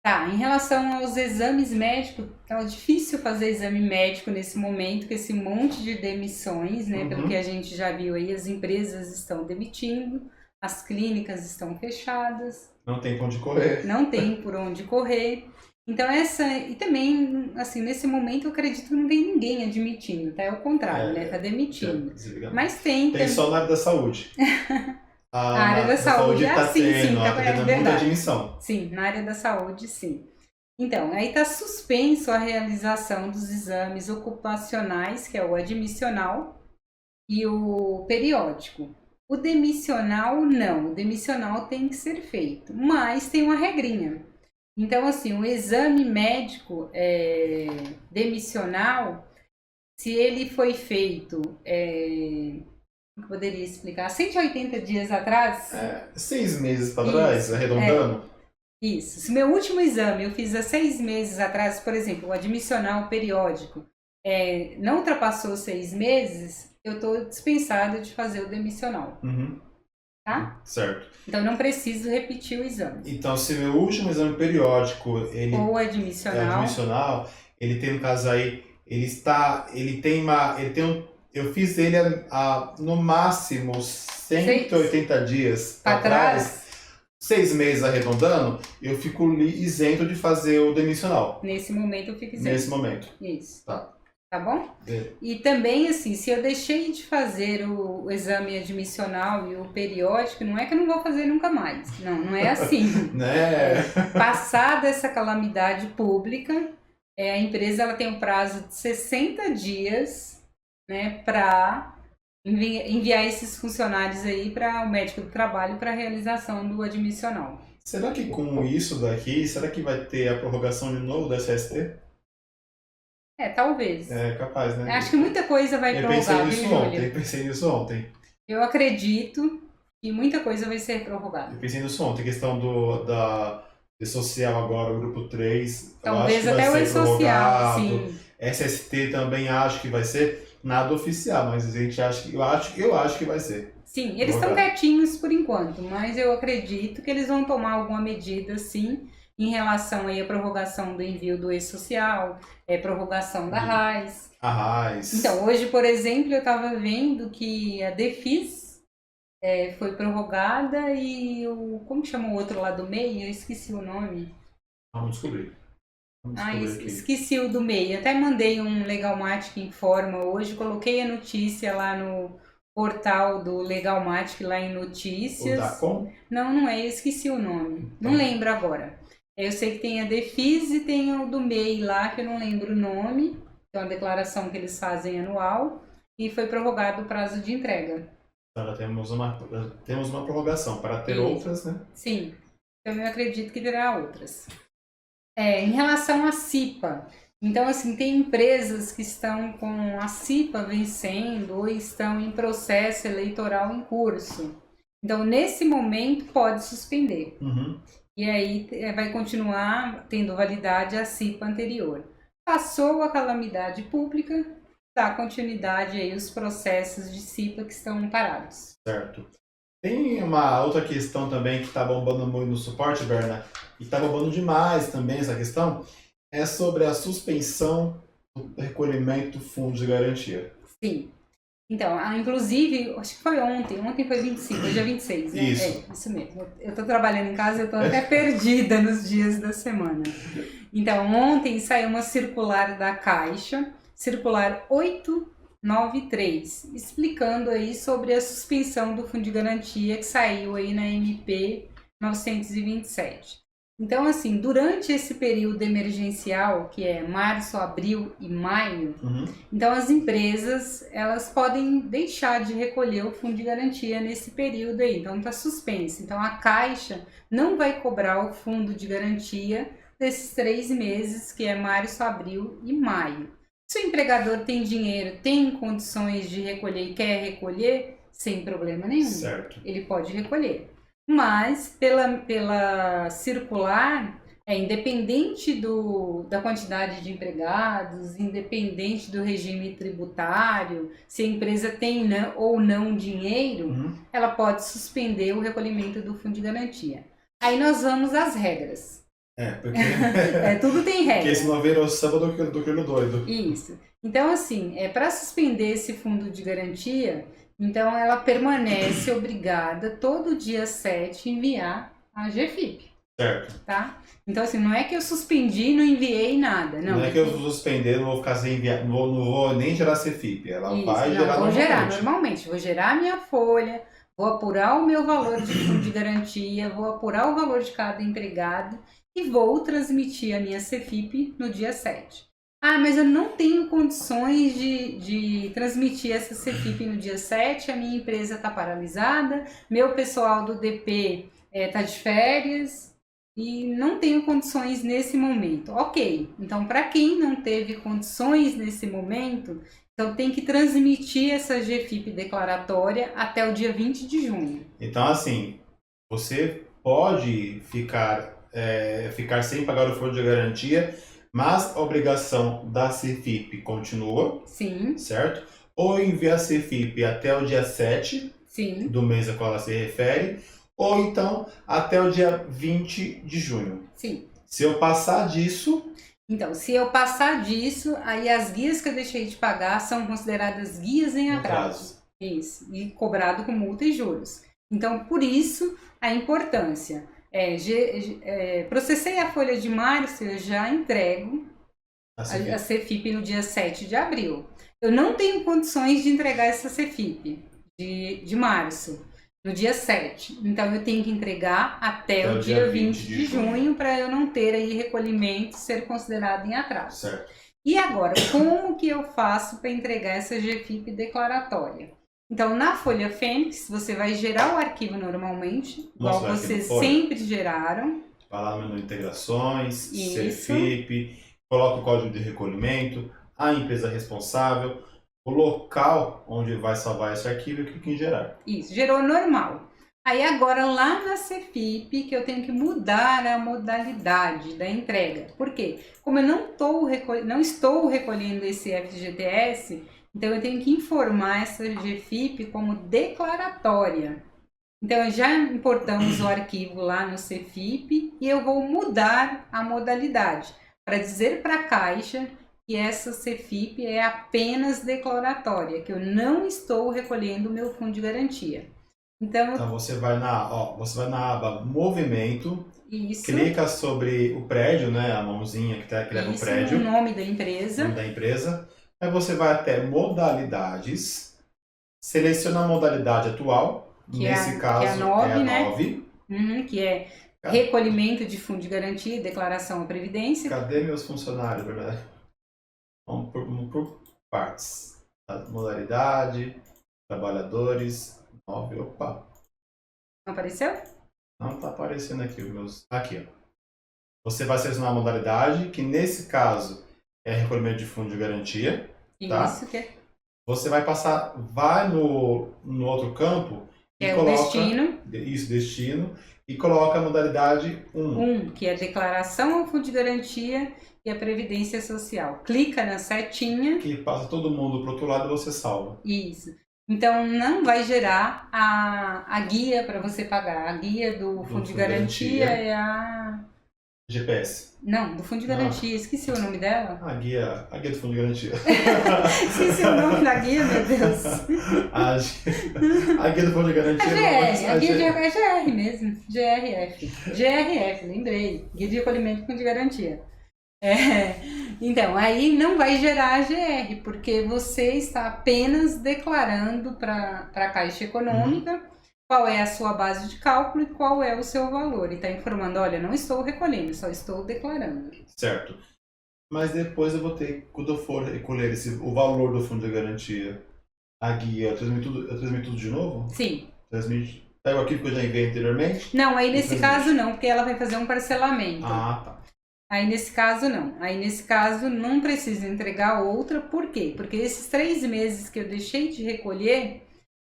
Tá, em relação aos exames médicos, tá difícil fazer exame médico nesse momento, com esse monte de demissões, né? Pelo que a gente já viu aí, as empresas estão demitindo, as clínicas estão fechadas.
Não tem pra onde correr.
Não tem por onde correr. Então e também, assim, nesse momento eu acredito que não tem ninguém admitindo, tá? É o contrário, né? Tá demitindo. Mas tem
só na área da saúde.
A área da saúde
tá
sim,
tendo
é
muita
verdade.
admissão.
Sim, na área da saúde, sim. Então, aí está suspenso a realização dos exames ocupacionais, que é o admissional, e o periódico. O demissional, não. O demissional tem que ser feito, mas tem uma regrinha. Então, assim, o exame médico demissional, se ele foi feito... eu poderia explicar, 180 dias atrás...
6 meses para trás, arredondando?
Isso. Se meu último exame eu fiz há 6 meses atrás, por exemplo, o admissional periódico, não ultrapassou 6 meses, eu estou dispensada de fazer o demissional. Tá?
Certo.
Então não preciso repetir o exame.
Então, se meu último exame periódico
ou admissional,
ele tem, no caso aí, eu fiz ele no máximo 180 dias para trás, 6 meses arredondando, eu fico isento de fazer o demissional.
Nesse momento eu fico isento.
Nesse momento.
Isso.
Tá
Bom? E também, assim, se eu deixei de fazer o exame admissional e o periódico, não é que eu não vou fazer nunca mais. Não é assim.
Né?
Passada essa calamidade pública, a empresa ela tem um prazo de 60 dias, né, para enviar esses funcionários aí para o médico do trabalho para a realização do admissional.
Será que com isso daqui, será que vai ter a prorrogação de novo da SST?
Talvez.
É capaz, né?
Acho que muita coisa vai prorrogar,
Eu pensei nisso ontem.
Eu acredito que muita coisa vai ser prorrogada.
Eu pensei nisso ontem, questão da E-Social agora, o grupo 3.
Talvez até o E-Social, sim.
SST também acho que vai ser nada oficial, mas a gente eu acho que vai ser.
Sim, eles estão quietinhos por enquanto, mas eu acredito que eles vão tomar alguma medida, sim. em relação aí à prorrogação do envio do e-social, prorrogação da RAIS.
A RAIS.
Então, hoje, por exemplo, eu estava vendo que a DEFIS foi prorrogada e como chama o outro lá do meio? Eu esqueci o nome.
Vamos descobrir.
Esqueci o do meio. Até mandei um Legalmatic Informa hoje, coloquei a notícia lá no portal do Legalmatic lá em notícias.
O DACOM?
Não é, eu esqueci o nome. Não lembro agora. Eu sei que tem a DEFIS e tem o do MEI lá, que eu não lembro o nome. É uma declaração que eles fazem anual e foi prorrogado o prazo de entrega.
Agora temos uma prorrogação para ter outras, né?
Sim, então eu acredito que terá outras. Em relação à CIPA, então assim, tem empresas que estão com a CIPA vencendo ou estão em processo eleitoral em curso. Então, nesse momento, pode suspender. E aí vai continuar tendo validade a CIPA anterior. Passou a calamidade pública, dá continuidade aí os processos de CIPA que estão parados.
Certo. Tem uma outra questão também que está bombando muito no suporte, Berna, e está bombando demais também essa questão, é sobre a suspensão do recolhimento do fundo de garantia.
Sim. Então, inclusive, acho que foi ontem foi 25, hoje é 26, né? Isso mesmo. Eu estou trabalhando em casa, eu estou até perdida nos dias da semana. Então, ontem saiu uma circular da Caixa, circular 893, explicando aí sobre a suspensão do fundo de garantia que saiu aí na MP 927. Então, assim, durante esse período emergencial, que é março, abril e maio, então as empresas, elas podem deixar de recolher o fundo de garantia nesse período aí. Então, está suspenso. Então, a Caixa não vai cobrar o fundo de garantia desses 3 meses, que é março, abril e maio. Se o empregador tem dinheiro, tem condições de recolher e quer recolher, sem problema nenhum.
Certo.
Ele pode recolher. Mas, pela circular, independente da quantidade de empregados, independente do regime tributário, se a empresa tem ou não dinheiro, ela pode suspender o recolhimento do fundo de garantia. Aí nós vamos às regras.
Porque
tudo tem regra.
Porque senão virou samba do crioulo doido.
Isso. Então, assim, para suspender esse fundo de garantia, então ela permanece obrigada todo dia 7 enviar a GFIP.
Certo.
Tá? Então, assim, não é que eu suspendi e não enviei nada. Não
é que eu suspender, não vou ficar sem enviar, não vou nem gerar CFIP. Ela vai gerar normalmente. Vou gerar
normalmente. Vou gerar a minha folha, vou apurar o meu valor de fundo de garantia, vou apurar o valor de cada empregado e vou transmitir a minha CFIP no dia 7. Mas eu não tenho condições de transmitir essa CFIP no dia 7, a minha empresa está paralisada, meu pessoal do DP está de férias e não tenho condições nesse momento. Ok, então para quem não teve condições nesse momento, então tem que transmitir essa GFIP declaratória até o dia 20 de junho.
Então assim, você pode ficar sem pagar o fundo de garantia, mas a obrigação da CFIP continua.
Sim.
Certo? Ou enviar a CFIP até o dia 7
Sim.
do mês a qual ela se refere, ou então até o dia 20 de junho.
Sim.
Se eu passar disso...
Então, se eu passar disso, aí as guias que eu deixei de pagar são consideradas guias em atraso. Isso. E cobrado com multa e juros. Então, por isso, a importância... processei a folha de março, eu já entrego a CFIP no dia 7 de abril. Eu não tenho condições de entregar essa CFIP de março no dia 7. Então eu tenho que entregar até o dia 20 de junho para eu não ter aí recolhimento ser considerado em atraso.
Certo.
E agora, como que eu faço para entregar essa GFIP declaratória? Então, na Folha Fênix, você vai gerar o arquivo normalmente, igual vocês sempre geraram.
Vai lá no menu Integrações, CFIP, coloca o código de recolhimento, a empresa responsável, o local onde vai salvar esse arquivo e clica em gerar.
Isso, gerou normal. Aí agora lá na CFIP que eu tenho que mudar a modalidade da entrega. Por quê? Como eu não estou recolhendo esse FGTS, então eu tenho que informar essa GFIP como declaratória. Então, já importamos o arquivo lá no Cefip e eu vou mudar a modalidade para dizer para a Caixa que essa Cefip é apenas declaratória, que eu não estou recolhendo o meu fundo de garantia.
Então você vai na aba Movimento,
isso,
clica sobre o prédio, né? A mãozinha que leva o prédio.
O nome da empresa.
Nome da empresa. Aí você vai até Modalidades, seleciona a modalidade atual, nesse caso
que é a 9, né?
9.
Que é recolhimento de fundo de garantia, declaração à Previdência.
Cadê meus funcionários, verdade? Vamos por partes. Modalidade, trabalhadores, 9, opa.
Não apareceu?
Não está aparecendo aqui os meus. Aqui, ó. Você vai selecionar a modalidade, que nesse caso é recolhimento de fundo de garantia. Tá?
Isso que é.
Você vai no outro campo
que
e
é
coloca.
O destino.
Isso, destino. E coloca a modalidade 1.
Que é declaração ao fundo de garantia e a Previdência Social. Clica na setinha.
Que passa todo mundo para o outro lado e você salva.
Isso. Então, não vai gerar a guia para você pagar. A guia do fundo de garantia é a...
GPS.
Não, do fundo de garantia. Esqueci o nome dela.
A guia do fundo de garantia.
Esqueci o nome da guia, meu Deus.
A guia do fundo de garantia.
A guia é GR mesmo. GRF, lembrei. Guia de recolhimento do fundo de garantia. Então, aí não vai gerar GR, porque você está apenas declarando para a Caixa Econômica qual é a sua base de cálculo e qual é o seu valor. E está informando, olha, não estou recolhendo, só estou declarando.
Certo. Mas depois eu vou ter, quando eu for recolher o valor do fundo de garantia, a guia, eu transmito tudo de novo?
Sim.
Pega aquilo que eu já enviei anteriormente?
Não, aí nesse caso não, porque ela vai fazer um parcelamento.
Ah, tá.
Aí nesse caso não. Aí nesse caso não precisa entregar outra. Por quê? Porque esses 3 meses que eu deixei de recolher,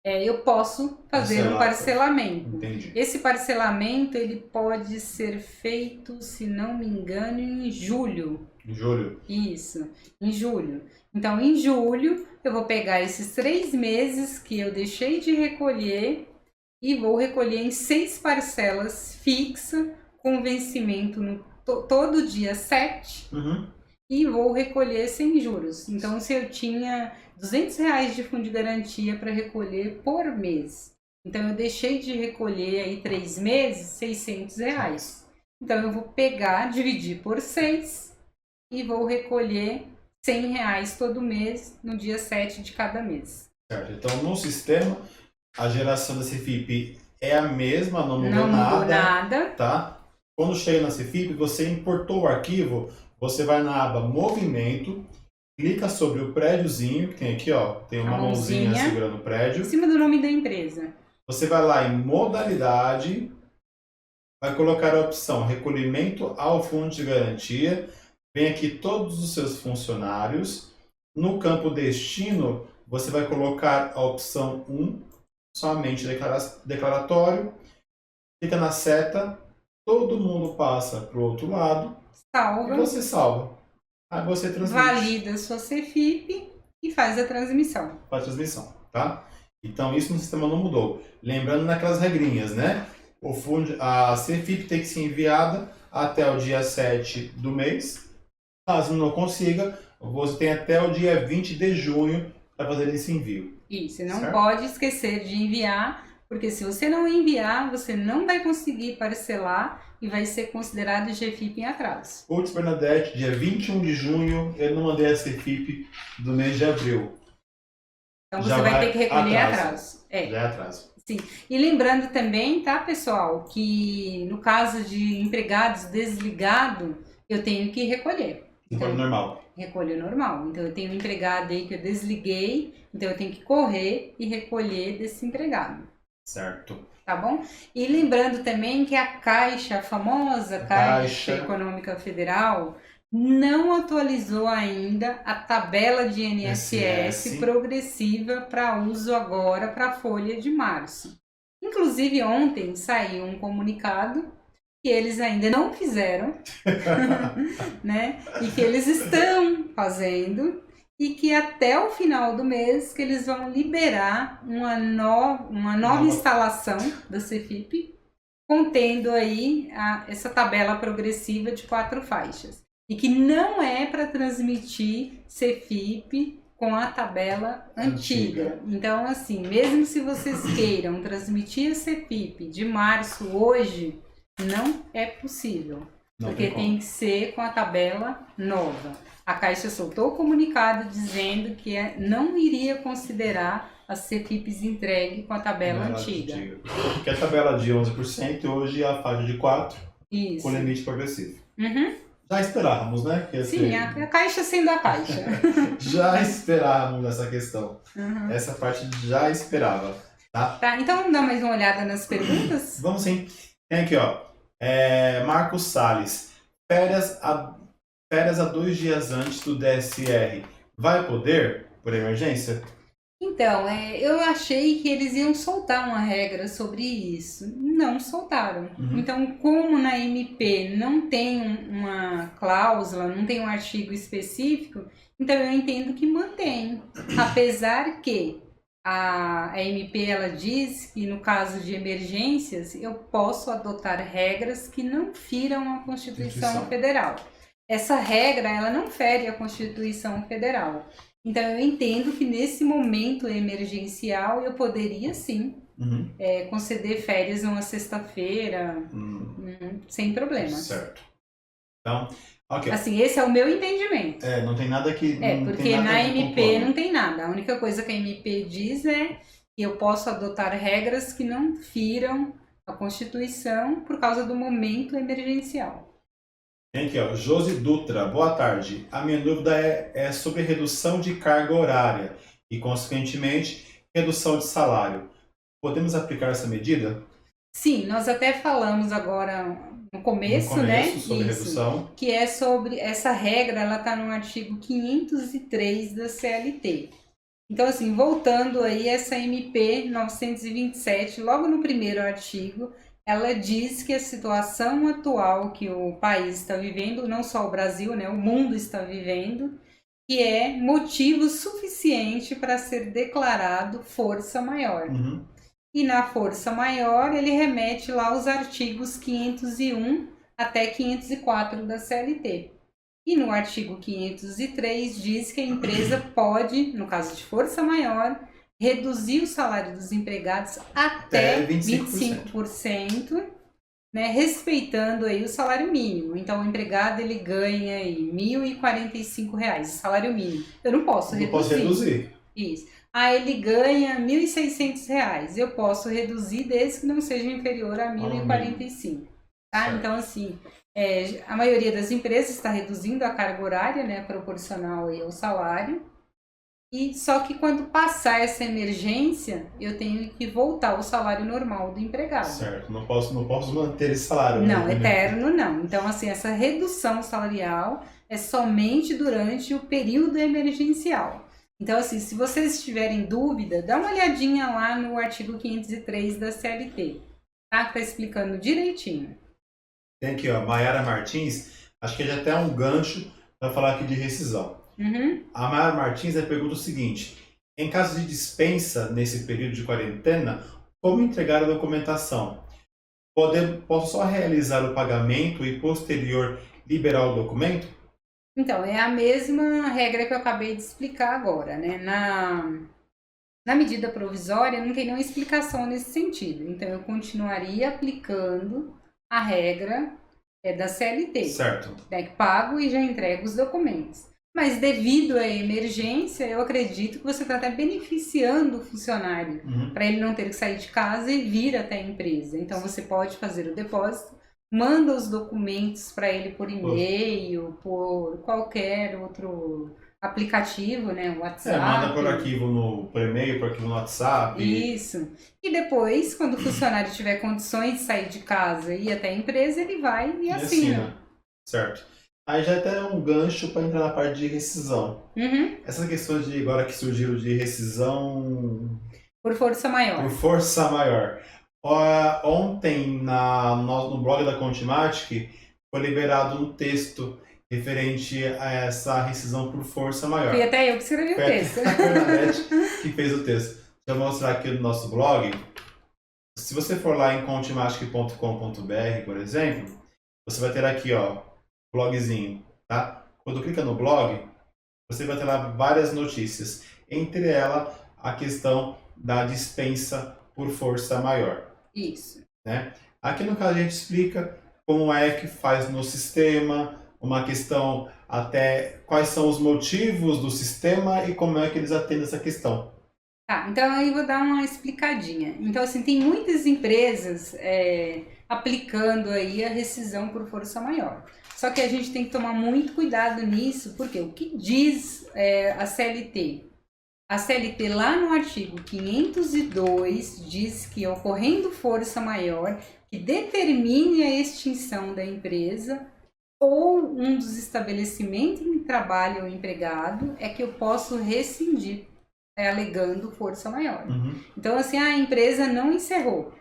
eu posso fazer um parcelamento.
Entendi.
Esse parcelamento ele pode ser feito, se não me engano, em julho.
Em julho?
Isso, em julho. Então, em julho, eu vou pegar esses 3 meses que eu deixei de recolher e vou recolher em 6 parcelas fixas, com vencimento no todo dia 7, e vou recolher sem juros. Então, se eu tinha R$200 de fundo de garantia para recolher por mês, então eu deixei de recolher aí 3 meses, R$600. Então, eu vou pegar, dividir por 6 e vou recolher R$100 todo mês no dia 7 de cada mês.
Certo. Então, no sistema, a geração da Cefip é a mesma, não mudou
nada.
Nada. Tá? Quando chega na Cefip, você importou o arquivo, você vai na aba Movimento, clica sobre o prédiozinho, que tem aqui, ó, tem uma mãozinha segurando o prédio.
Em cima do nome da empresa.
Você vai lá em Modalidade, vai colocar a opção Recolhimento ao Fundo de Garantia, vem aqui todos os seus funcionários. No campo Destino, você vai colocar a opção 1, somente declaratório, clica na seta, todo mundo passa para o outro lado,
salva.
E você salva. Aí você transmite.
Valida a sua Cefip e faz a transmissão.
Faz a transmissão, tá? Então isso no sistema não mudou. Lembrando naquelas regrinhas, né? A Cefip tem que ser enviada até o dia 7 do mês. Caso não consiga, você tem até o dia 20 de junho para fazer esse envio.
Isso, não pode esquecer de enviar, porque se você não enviar, você não vai conseguir parcelar e vai ser considerado GFIP em atraso.
Putz, Bernadette, dia 21 de junho, eu não mandei a Cefip do mês de abril.
Então você vai ter que recolher atraso.
Já é atraso.
Sim. E lembrando também, tá, pessoal, que no caso de empregados desligados, eu tenho que recolher.
Recolho normal.
Recolho normal. Então eu tenho um empregado aí que eu desliguei, então eu tenho que correr e recolher desse empregado.
Certo.
Tá bom? E lembrando também que a Caixa, a famosa Caixa Econômica Federal, não atualizou ainda a tabela de INSS progressiva para uso agora para a folha de março. Inclusive ontem saiu um comunicado que eles ainda não fizeram, né? E que eles estão fazendo e que até o final do mês que eles vão liberar uma nova instalação da Cefip, contendo aí essa tabela progressiva de 4 faixas. E que não é para transmitir Cefip com a tabela antiga. Então, assim, mesmo se vocês queiram transmitir a Cefip de março hoje, não é possível. Porque tem que ser com a tabela nova. A Caixa soltou o comunicado dizendo que não iria considerar as Cefips entregue com a tabela antiga.
Porque a tabela de 11% hoje é a faixa de 4%,
isso,
com limite progressivo.
Uhum.
Já esperávamos, né?
Sim, a Caixa sendo a Caixa.
Já esperávamos essa questão.
Uhum.
Essa parte já esperava.
Tá, então vamos dar mais uma olhada nas perguntas?
Vamos sim. Tem aqui, ó. Marcos Salles. Férias a 2 dias antes do DSR. Vai poder, por emergência?
Então, eu achei que eles iam soltar uma regra sobre isso. Não soltaram.
Uhum.
Então, como na MP não tem uma cláusula, não tem um artigo específico, então eu entendo que mantém. Apesar que a MP ela diz que no caso de emergências eu posso adotar regras que não firam a Constituição Federal. Essa regra ela não fere a Constituição Federal. Então, eu entendo que nesse momento emergencial eu poderia sim conceder férias numa sexta-feira, sem problemas.
Certo. Então, ok.
Assim, esse é o meu entendimento.
Não tem nada que.
Porque na MP não tem nada. A única coisa que a MP diz é que eu posso adotar regras que não firam a Constituição por causa do momento emergencial.
Tem aqui, ó, Josi Dutra, boa tarde. A minha dúvida é sobre redução de carga horária e, consequentemente, redução de salário. Podemos aplicar essa medida?
Sim, nós até falamos agora no começo, né?
Sobre redução.
Que é sobre essa regra, ela está no artigo 503 da CLT. Então, assim, voltando aí, essa MP 927, logo no primeiro artigo, ela diz que a situação atual que o país está vivendo, não só o Brasil, né, o mundo está vivendo, que é motivo suficiente para ser declarado força maior.
Uhum.
E na força maior, ele remete lá aos artigos 501 até 504 da CLT. E no artigo 503 diz que a empresa pode, no caso de força maior, reduzir o salário dos empregados até 25%, né, respeitando aí o salário mínimo. Então, o empregado ele ganha aí R$ 1.045, o salário mínimo. Eu não posso reduzir.
Não posso reduzir.
Isso. Ele ganha R$ 1.600. Eu posso reduzir desde que não seja inferior a R$ 1.045. Tá?
Certo.
Então, assim, a maioria das empresas está reduzindo a carga horária, né, proporcional aí ao salário. E só que quando passar essa emergência, eu tenho que voltar ao salário normal do empregado.
Certo, não posso manter esse salário.
Não, eterno não. Então, assim, essa redução salarial é somente durante o período emergencial. Então, assim, se vocês tiverem dúvida, dá uma olhadinha lá no artigo 503 da CLT, tá? Que tá explicando direitinho.
Tem aqui, ó, Maiara Martins, acho que já até um gancho para falar aqui de rescisão.
Uhum.
A Maiara Martins pergunta o seguinte: em caso de dispensa nesse período de quarentena, como entregar a documentação? Posso só realizar o pagamento e posterior liberar o documento?
Então, é a mesma regra que eu acabei de explicar agora, né? Na medida provisória não tem nenhuma explicação nesse sentido. Então, eu continuaria aplicando a regra da CLT.
Certo.
Né, que pago e já entrego os documentos. Mas devido à emergência, eu acredito que você está até beneficiando o funcionário, para ele não ter que sair de casa e vir até a empresa. Então, você pode fazer o depósito, manda os documentos para ele por e-mail, por qualquer outro aplicativo, né, WhatsApp.
Manda por e-mail, por arquivo no WhatsApp.
Isso. E depois, quando o funcionário tiver condições de sair de casa e ir até a empresa, ele vai e assina.
Certo. Aí já até um gancho para entrar na parte de rescisão.
Uhum.
Essas questões de agora que surgiram de rescisão...
Por força maior.
Por força maior. Ontem, no blog da Contimatic, foi liberado um texto referente a essa rescisão por força maior.
Fui até eu que escrevi o texto.
Foi a Bernadette que fez o texto. Deixa eu mostrar aqui no nosso blog. Se você for lá em contemagic.com.br, por exemplo, você vai ter aqui, ó, blogzinho, tá? Quando clica no blog, você vai ter lá várias notícias. Entre elas, a questão da dispensa por força maior.
Isso.
Né? Aqui no caso a gente explica como é que faz no sistema, uma questão até quais são os motivos do sistema e como é que eles atendem essa questão.
Tá, então aí vou dar uma explicadinha. Então, assim, tem muitas empresas aplicando aí a rescisão por força maior. Só que a gente tem que tomar muito cuidado nisso, porque o que diz a CLT? A CLT lá no artigo 502 diz que ocorrendo força maior que determine a extinção da empresa ou um dos estabelecimentos em que trabalha o empregado é que eu posso rescindir, alegando força maior.
Uhum.
Então, assim, a empresa não encerrou.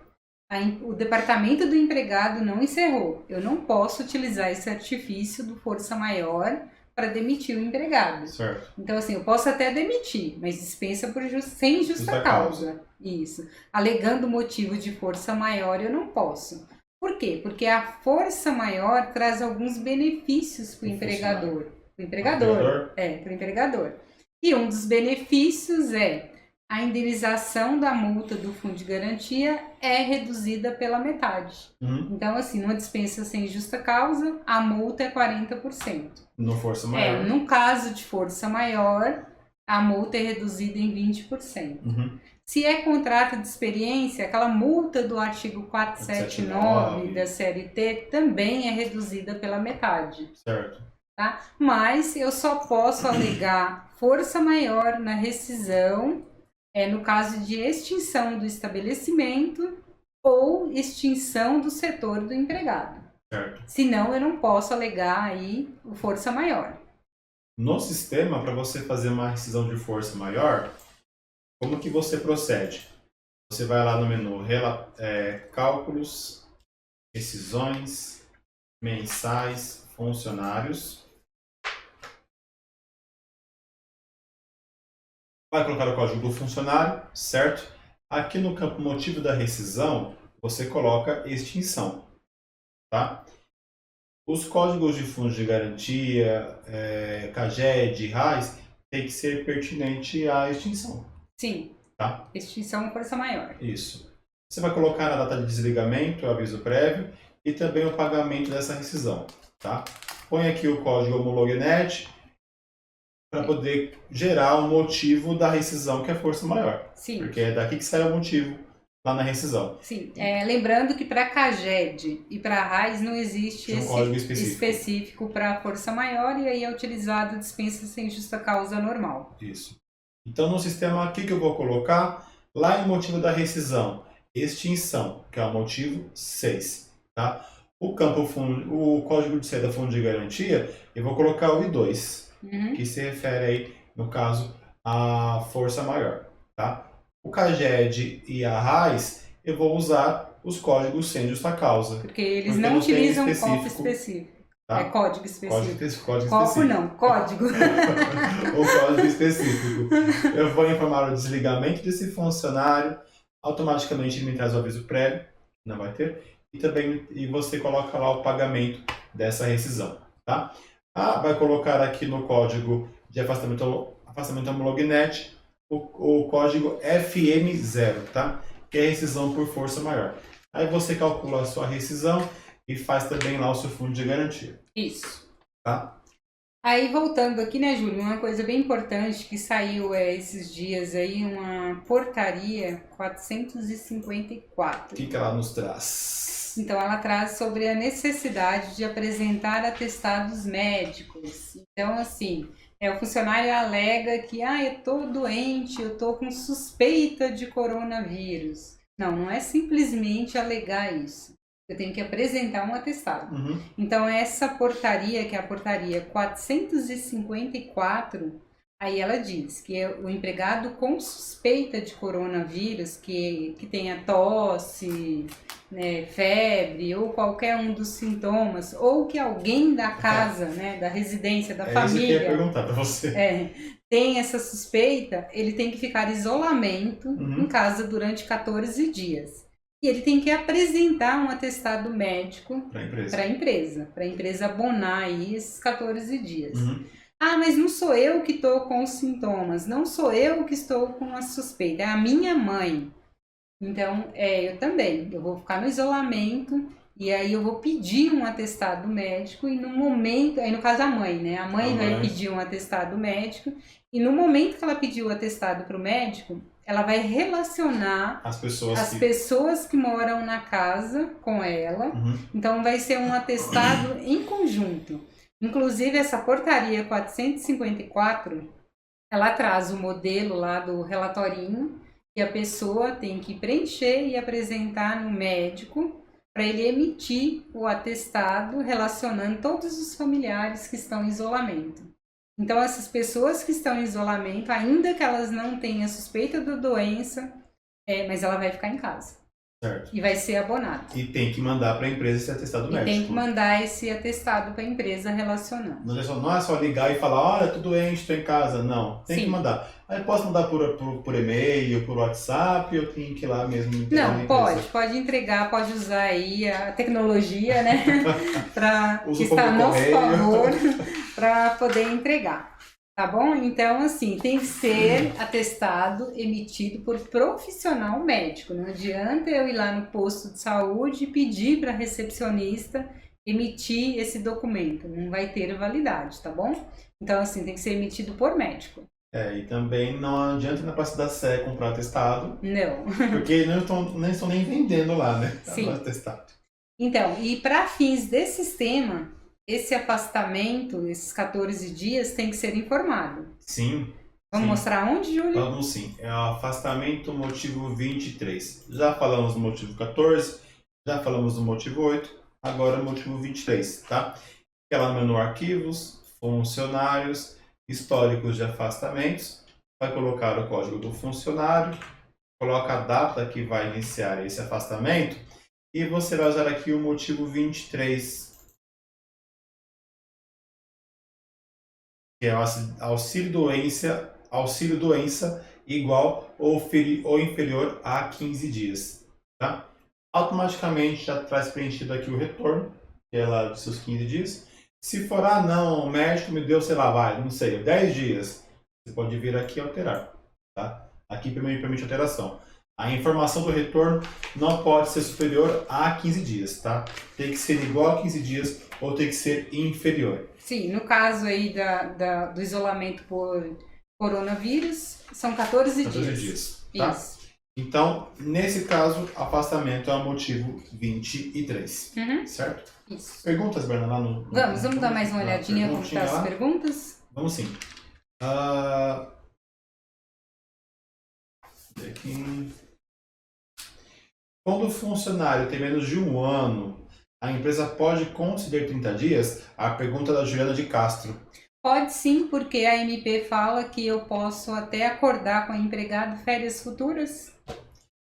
O departamento do empregado não encerrou. Eu não posso utilizar esse artifício do força maior para demitir o empregado.
Certo.
Então, assim, eu posso até demitir, mas dispensa sem justa causa. Isso. Alegando motivo de força maior, eu não posso. Por quê? Porque a força maior traz alguns benefícios para o empregador. Para o empregador. Para o empregador. E um dos benefícios é a indenização da multa do fundo de garantia é reduzida pela metade.
Uhum.
Então, assim, numa dispensa sem justa causa, a multa é 40%.
No força maior.
No caso de força maior, a multa é reduzida em 20%.
Uhum.
Se é contrato de experiência, aquela multa do artigo 479 da CLT também é reduzida pela metade.
Certo.
Tá? Mas eu só posso alegar força maior na rescisão, no caso de extinção do estabelecimento ou extinção do setor do empregado.
Certo.
Senão eu não posso alegar aí o força maior.
No sistema, para você fazer uma rescisão de força maior, como que você procede? Você vai lá no menu Cálculos, Rescisões, Mensais, Funcionários. Vai colocar o código do funcionário, certo? Aqui no campo motivo da rescisão, você coloca extinção, tá? Os códigos de fundo de garantia, CAGED, RAIS, tem que ser pertinente à extinção.
Sim,
tá?
Extinção força maior.
Isso. Você vai colocar a data de desligamento, o aviso prévio e também o pagamento dessa rescisão, tá? Põe aqui o código HomologNet para poder gerar o motivo da rescisão, que é força maior.
Sim.
Porque é daqui que sai o motivo lá na rescisão.
Sim. Lembrando que para CAGED e para RAIS não existe esse
código
específico para força maior e aí é utilizado dispensa sem justa causa normal.
Isso. Então, no sistema aqui que eu vou colocar, lá em motivo da rescisão, extinção, que é o motivo 6, tá? O código de saída fundo de garantia, eu vou colocar o I2, que se refere aí, no caso, à força maior, tá? O CAGED e a RAIS, eu vou usar os códigos sem justa causa.
Porque eles não utilizam COP específico.
Tá?
Código específico.
Código
Copo
específico.
não, código.
O código específico. Eu vou informar o desligamento desse funcionário, automaticamente ele me traz o aviso prévio, não vai ter, e você coloca lá o pagamento dessa rescisão, tá? Vai colocar aqui no código de afastamento HomologNet o código FM0, tá? Que é rescisão por força maior. Aí você calcula a sua rescisão e faz também lá o seu fundo de garantia.
Isso.
Tá?
Aí voltando aqui, né, Júlio, uma coisa bem importante que saiu esses dias aí, uma portaria 454.
O que ela nos traz?
Então ela traz sobre a necessidade de apresentar atestados médicos. Então assim, o funcionário alega que eu tô doente, eu tô com suspeita de coronavírus. Não é simplesmente alegar isso. Eu tenho que apresentar um atestado.
Uhum.
Então, essa portaria, que é a portaria 454, aí ela diz que o empregado com suspeita de coronavírus, que tenha tosse, né, febre ou qualquer um dos sintomas, ou que alguém da casa, né, da residência, da família...
É isso que eu ia perguntar para você.
Tem essa suspeita, ele tem que ficar em isolamento em casa durante 14 dias. E ele tem que apresentar um atestado médico para a empresa abonar aí esses 14 dias. Ah, mas não sou eu que estou com os sintomas, não sou eu que estou com a suspeita, é a minha mãe. Então, eu também, eu vou ficar no isolamento e aí eu vou pedir um atestado médico e no momento, aí no caso a mãe, né? A mãe vai pedir um atestado médico e no momento que ela pedir o atestado para o médico, ela vai relacionar as pessoas que moram na casa com ela. Então, vai ser um atestado em conjunto. Inclusive, essa portaria 454, ela traz o modelo lá do relatorinho que a pessoa tem que preencher e apresentar no médico para ele emitir o atestado relacionando todos os familiares que estão em isolamento. Então, essas pessoas que estão em isolamento, ainda que elas não tenham suspeita da doença, mas ela vai ficar em casa.
Certo.
E vai ser abonada.
E tem que mandar para a empresa esse atestado médico.
Tem que mandar esse atestado para a empresa relacionando.
Não é só ligar e falar, olha, tô doente, estou em casa. Não, tem que mandar. Aí posso mandar por e-mail, por WhatsApp, ou tem que ir lá mesmo?
Não, pode entregar, pode usar aí a tecnologia, né? Que está a nosso favor para poder entregar. Tá bom? Então, assim, tem que ser atestado emitido por profissional médico. Não adianta eu ir lá no posto de saúde e pedir para a recepcionista emitir esse documento. Não vai ter validade, tá bom? Então, assim, tem que ser emitido por médico.
E também não adianta ir na Praça da Sé comprar atestado.
Não.
Porque não estão nem vendendo lá, né?
Sim.
Atestado.
Então, e para fins desse sistema... Esse afastamento, esses 14 dias, tem que ser informado.
Sim.
Vamos mostrar onde, Júlio?
Vamos sim. É o afastamento motivo 23. Já falamos do motivo 14, já falamos do motivo 8, agora o motivo 23, tá? Que é lá no menu arquivos, funcionários, históricos de afastamentos. Vai colocar o código do funcionário, coloca a data que vai iniciar esse afastamento e você vai usar aqui o motivo 23, que é auxílio doença igual ou inferior a 15 dias. Tá? Automaticamente já traz preenchido aqui o retorno, que é lá dos seus 15 dias. Se for, não, o médico me deu, sei lá, não sei, 10 dias, você pode vir aqui e alterar. Tá? Aqui permite alteração. A informação do retorno não pode ser superior a 15 dias, tá? Tem que ser igual a 15 dias ou tem que ser inferior.
Sim, no caso aí do isolamento por coronavírus, são 14 dias.
Tá?
Isso.
Então, nesse caso, afastamento é o motivo 23, certo?
Isso.
Perguntas, Berna, lá no...
Vamos dar mais uma olhadinha como estão as perguntas?
Vamos sim. Aqui. Quando o funcionário tem menos de 1 ano, a empresa pode conceder 30 dias? A pergunta da Juliana de Castro.
Pode sim, porque a MP fala que eu posso até acordar com o empregado férias futuras.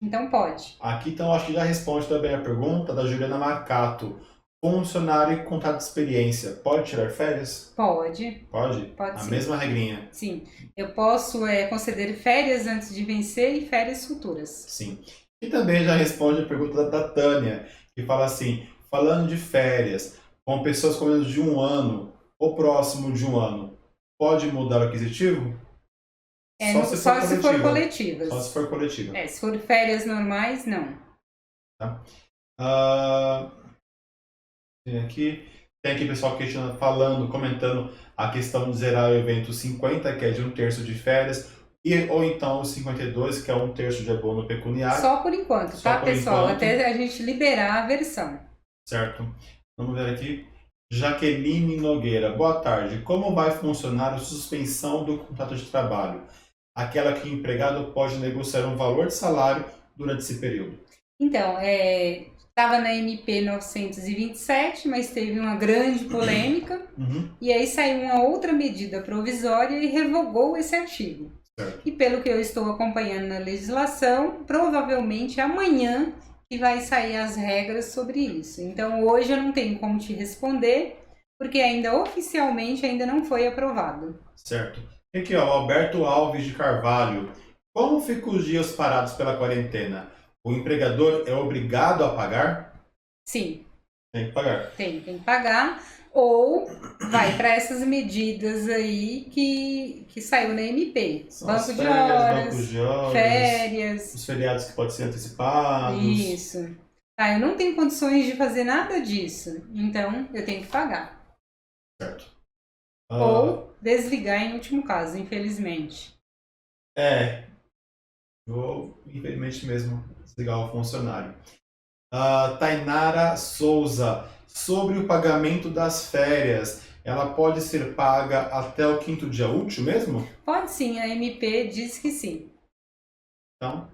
Então pode.
Aqui então acho que já responde também a pergunta da Juliana Marcato. Funcionário com contrato de experiência, pode tirar férias?
Pode.
Pode?
Pode
a
sim.
mesma regrinha?
Sim. Eu posso conceder férias antes de vencer e férias futuras.
Sim. E também já responde a pergunta da Tânia, que fala assim, falando de férias, com pessoas com menos de 1 ano ou próximo de 1 ano, pode mudar o aquisitivo?
Só se for coletivas.
Só se for coletiva.
Se for férias normais, não.
Tá. Tem aqui pessoal questionando, comentando a questão de zerar o evento 50, que é de 1/3 de férias, ou então o 52, que é 1/3 de abono pecuniário.
Só por enquanto, tá, pessoal? Até a gente liberar a versão.
Certo. Vamos ver aqui. Jaqueline Nogueira, boa tarde. Como vai funcionar a suspensão do contrato de trabalho? Aquela que o empregado pode negociar um valor de salário durante esse período.
Então, estava na MP 927, mas teve uma grande polêmica, e aí saiu uma outra medida provisória e revogou esse artigo.
Certo.
E pelo que eu estou acompanhando na legislação, provavelmente amanhã que vai sair as regras sobre isso. Então, hoje eu não tenho como te responder, porque ainda oficialmente ainda não foi aprovado.
Certo. Aqui, ó, o Alberto Alves de Carvalho. Como ficam os dias parados pela quarentena? O empregador é obrigado a pagar?
Sim,
Tem que pagar.
tem que pagar. Ou vai para essas medidas aí que saiu na MP.
São
Banco
as
de
férias,
horas,
bancos de horas,
férias.
os feriados que podem ser antecipados.
Isso. Tá, eu não tenho condições de fazer nada disso, então eu tenho que pagar.
Certo.
Ou desligar em último caso, infelizmente.
Vou, infelizmente mesmo, desligar o funcionário. Tainara Souza, sobre o pagamento das férias, ela pode ser paga até o 5º dia útil mesmo?
Pode sim, a MP diz que sim.
Então,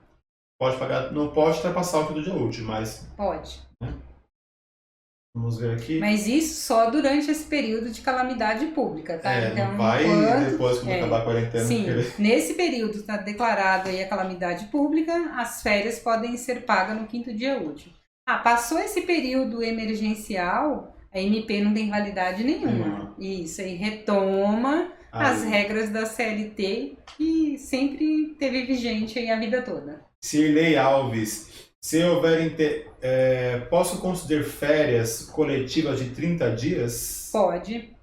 pode pagar, não pode ultrapassar o 5º dia útil, mas
Pode.
vamos ver aqui.
Mas isso só durante esse período de calamidade pública, tá? Então,
não vai depois quando acabar a quarentena.
Sim,
Porque...
nesse período está declarado aí a calamidade pública, as férias podem ser pagas no 5º dia útil. Passou esse período emergencial, a MP não tem validade nenhuma. Isso aí retoma as regras da CLT que sempre teve vigente aí a vida toda.
Cirlei Alves, se houver posso considerar férias coletivas de 30 dias?
Pode.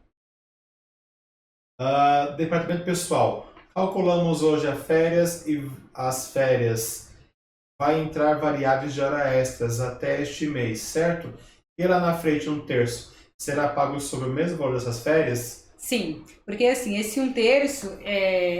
Departamento pessoal, calculamos hoje as férias e as férias vai entrar variáveis de hora extras até este mês, certo? E lá na frente 1/3 será pago sobre o mesmo valor dessas férias?
Sim, porque assim, esse 1/3,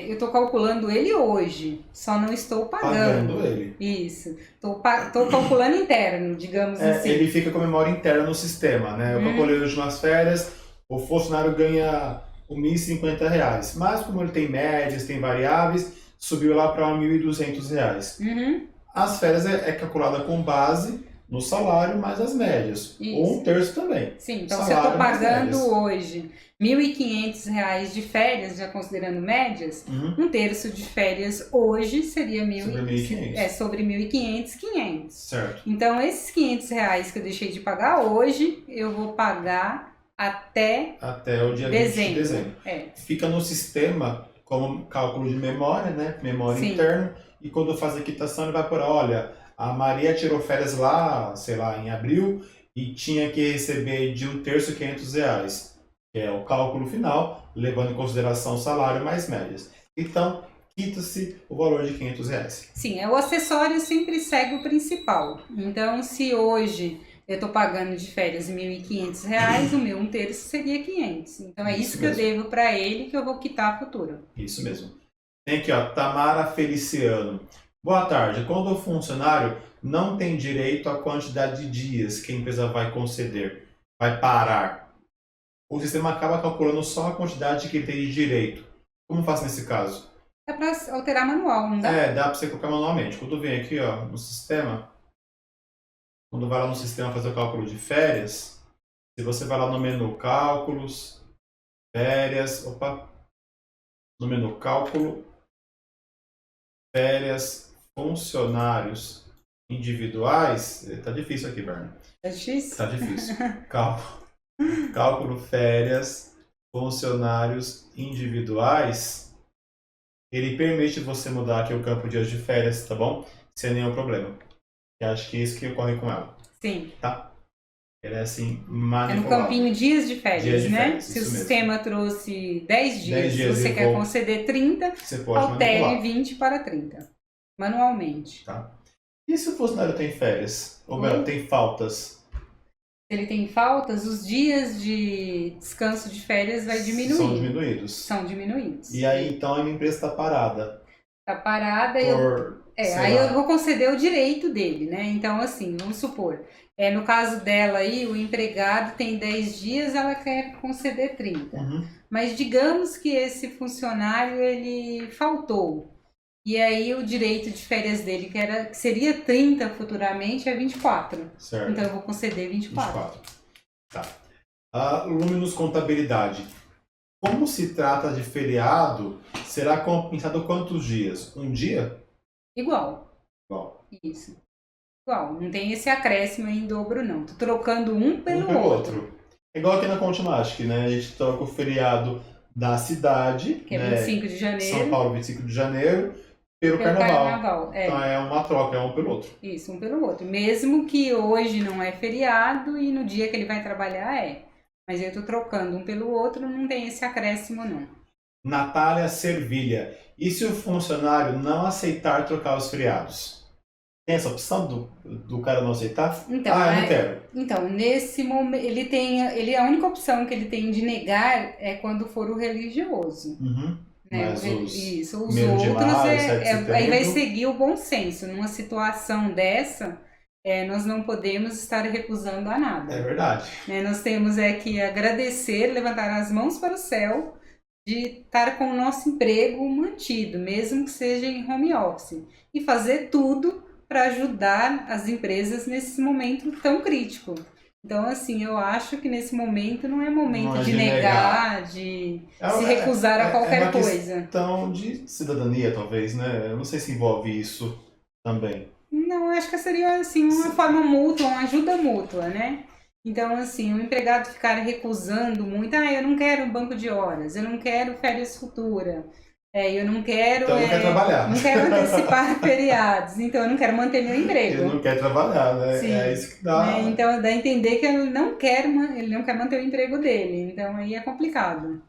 eu estou calculando ele hoje, só não estou pagando.
Ele.
Isso, estou calculando interno, digamos assim.
Ele fica com a memória interna no sistema, né? Eu calculei hoje umas férias, o funcionário ganha R$1.050, mas como ele tem médias, tem variáveis, subiu lá para R$1.200. As férias é calculada com base no salário mais as médias.
Isso.
Ou 1/3 também.
Sim, então
salário,
se eu estou pagando hoje R$1.500 de férias, já considerando médias, 1/3 de férias hoje seria sobre 1.500, 500.
Certo.
Então esses R$500 que eu deixei de pagar hoje, eu vou pagar até
o dia 20 de dezembro. Fica no sistema como cálculo de memória, né? Memória interna. E quando faz a quitação, ele vai por, olha, a Maria tirou férias lá, sei lá, em abril, e tinha que receber de 1/3 R$500, que é o cálculo final, levando em consideração o salário mais médias. Então, quita-se o valor de R$500.
Sim, o acessório sempre segue o principal. Então, se hoje eu estou pagando de férias R$1.500, o meu 1/3 seria 500. Então, é isso que eu devo para ele, que eu vou quitar a futuro.
Isso mesmo. Tem aqui, ó, Tamara Feliciano. Boa tarde. Quando o funcionário não tem direito à quantidade de dias que a empresa vai conceder, vai parar, o sistema acaba calculando só a quantidade que ele tem de direito. Como faz nesse caso?
É para alterar manual, não dá?
Dá para você colocar manualmente. Quando vem aqui, ó, no sistema, quando vai lá no sistema fazer o cálculo de férias, se você vai lá no menu Cálculos, Férias, no menu Cálculo, Férias, Funcionários Individuais. Tá difícil aqui, Berna.
Tá difícil?
Tá difícil. Cálculo Férias, Funcionários Individuais. Ele permite você mudar aqui o campo dias de férias, tá bom? Sem nenhum problema. Eu acho que é isso que ocorre com ela.
Sim.
Tá? Ele é assim, manipulável.
É no campinho dias de férias,
dias de
né?
Férias,
se o sistema trouxe 10 dias, se você quer conceder 30,
você pode
altere
manipular.
20 para 30. Manualmente.
Tá. E se o funcionário tem férias? Ou melhor, tem faltas?
Se ele tem faltas, os dias de descanso de férias vai diminuir.
São diminuídos.
São diminuídos.
E aí, então, a minha empresa está parada.
Está parada e aí eu vou conceder o direito dele, né? Então, assim, vamos supor, no caso dela aí, o empregado tem 10 dias, ela quer conceder 30. Mas digamos que esse funcionário, ele faltou. E aí o direito de férias dele, que seria 30 futuramente, é 24.
Certo.
Então eu vou conceder 24.
Tá. Luminous Contabilidade. Como se trata de feriado, será compensado quantos dias? Um dia?
Igual.
Igual.
Isso. igual. Não tem esse acréscimo aí em dobro, não. Tô trocando um pelo outro.
É igual aqui na Contimatic, né? A gente troca o feriado da cidade,
Que é
né?
25 de
São
janeiro,
Paulo, 25 de janeiro, pelo
pelo
carnaval.
carnaval. É.
Então é uma troca, é um pelo outro.
Isso, um pelo outro. Mesmo que hoje não é feriado e no dia que ele vai trabalhar é. Mas eu tô trocando um pelo outro, não tem esse acréscimo, não.
Natália Servilha. E se o funcionário não aceitar trocar os feriados? Tem essa opção do cara não aceitar?
Então,
Eu não quero.
Então, nesse momento, a única opção que ele tem de negar é quando for o religioso.
Uhum.
Né?
Mas
Os
os 1º de
outros
maio, 7 de setembro.
aí vai seguir o bom senso. Numa situação dessa, nós não podemos estar recusando a nada.
É verdade.
Né? Nós temos que agradecer, levantar as mãos para o céu de estar com o nosso emprego mantido, mesmo que seja em home office. E fazer tudo para ajudar as empresas nesse momento tão crítico. Então, assim, eu acho que nesse momento não é momento de negar, de se recusar a qualquer coisa.
É uma questão de cidadania, talvez, né? Eu não sei se envolve isso também.
Não, acho que seria, assim, uma forma mútua, uma ajuda mútua, né? Então, assim, o empregado ficar recusando muito, eu não quero um banco de horas, eu não quero férias futuras, eu não quero...
Então não quer trabalhar.
Não quero antecipar feriados, então eu não quero manter meu emprego.
Ele não quer trabalhar, né?
Sim.
É isso que dá.
Então dá a entender que ele não quer manter o emprego dele, então aí é complicado.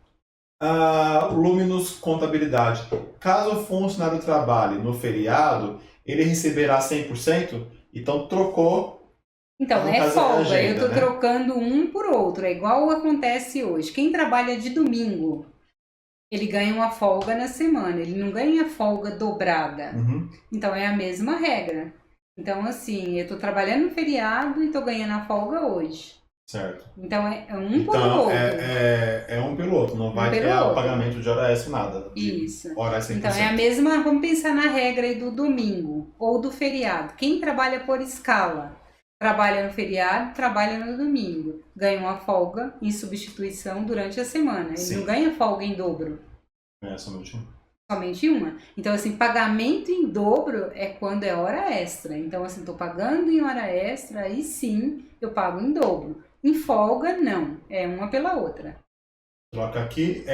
Luminous Contabilidade. Caso o funcionário trabalhe no feriado, ele receberá 100%? Então trocou.
Então, folga, eu tô trocando um por outro, é igual acontece hoje. Quem trabalha de domingo, ele ganha uma folga na semana, ele não ganha folga dobrada.
Uhum.
Então é a mesma regra. Então, assim, eu tô trabalhando no feriado e tô ganhando a folga hoje.
Certo.
Então é um pelo outro.
É um pelo outro, não vai ter o pagamento de hora extra, nada.
Isso.
Hora 100%.
Então é a mesma, vamos pensar na regra aí do domingo ou do feriado. Quem trabalha por escala, trabalha no feriado, trabalha no domingo, ganha uma folga em substituição durante a semana. Ele não ganha folga em dobro.
Somente uma.
Somente uma. Então, assim, pagamento em dobro é quando é hora extra. Então, assim, estou pagando em hora extra, aí sim eu pago em dobro. Em folga, não. É uma pela outra.
Troca aqui,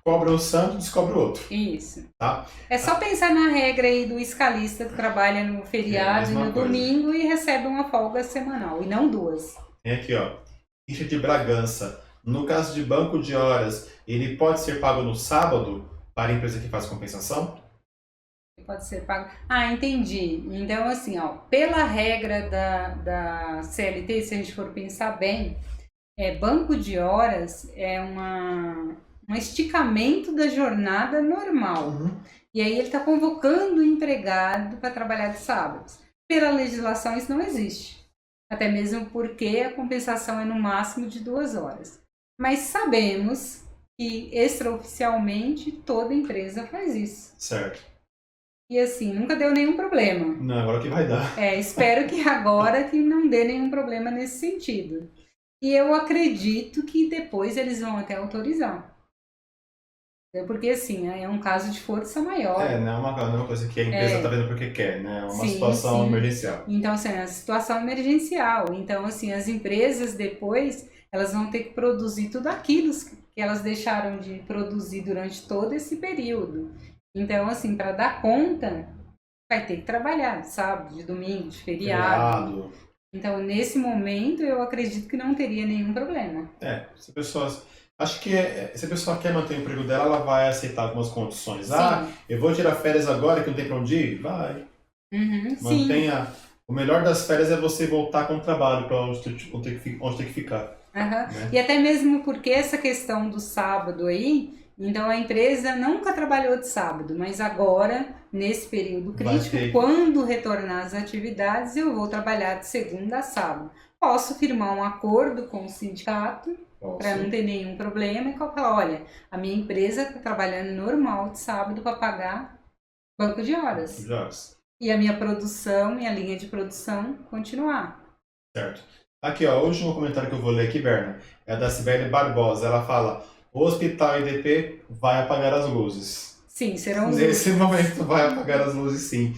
cobra o santo, descobre o outro.
Isso.
Tá?
É só pensar na regra aí do escalista que trabalha no feriado e no domingo e recebe uma folga semanal, e não duas.
Tem aqui, ó. Ficha de Bragança. No caso de banco de horas, ele pode ser pago no sábado para a empresa que faz compensação?
Pode ser pago. Entendi. Então, assim, pela regra da CLT, se a gente for pensar bem, banco de horas é um esticamento da jornada normal.
Uhum.
E aí ele está convocando o empregado para trabalhar de sábados. Pela legislação isso não existe. Até mesmo porque a compensação é no máximo de 2 horas. Mas sabemos que extraoficialmente toda empresa faz isso.
Certo.
E assim, nunca deu nenhum problema.
Não, agora que vai dar.
Espero que agora que não dê nenhum problema nesse sentido. E eu acredito que depois eles vão até autorizar. Porque assim, é um caso de força maior.
Não é uma coisa que a empresa está vendo porque quer, né? É uma situação emergencial.
Então, assim, é uma situação emergencial. Então, assim, as empresas depois, elas vão ter que produzir tudo aquilo que elas deixaram de produzir durante todo esse período. Então, assim, para dar conta, vai ter que trabalhar de sábado, de domingo, de feriado. Então, nesse momento, eu acredito que não teria nenhum problema.
Se a pessoa... Acho que se a pessoa quer manter o emprego dela, ela vai aceitar algumas condições. Eu vou tirar férias agora que não tem para onde ir? Vai. Mantenha. Sim. O melhor das férias é você voltar com o trabalho para onde tem que ficar. Né?
E até mesmo porque essa questão do sábado aí, então a empresa nunca trabalhou de sábado, mas agora, nesse período crítico, quando retornar às atividades, eu vou trabalhar de segunda a sábado. Posso firmar um acordo com o sindicato para não ter nenhum problema e falar, olha, a minha empresa está trabalhando normal de sábado para pagar banco de horas. E a minha produção, minha linha de produção continuar.
Certo. Aqui, ó, o último comentário que eu vou ler aqui, Berna, é da Sibeli Barbosa. Ela fala, o Hospital IDP vai apagar as luzes.
Sim, serão
Nesse momento vai apagar as luzes, sim.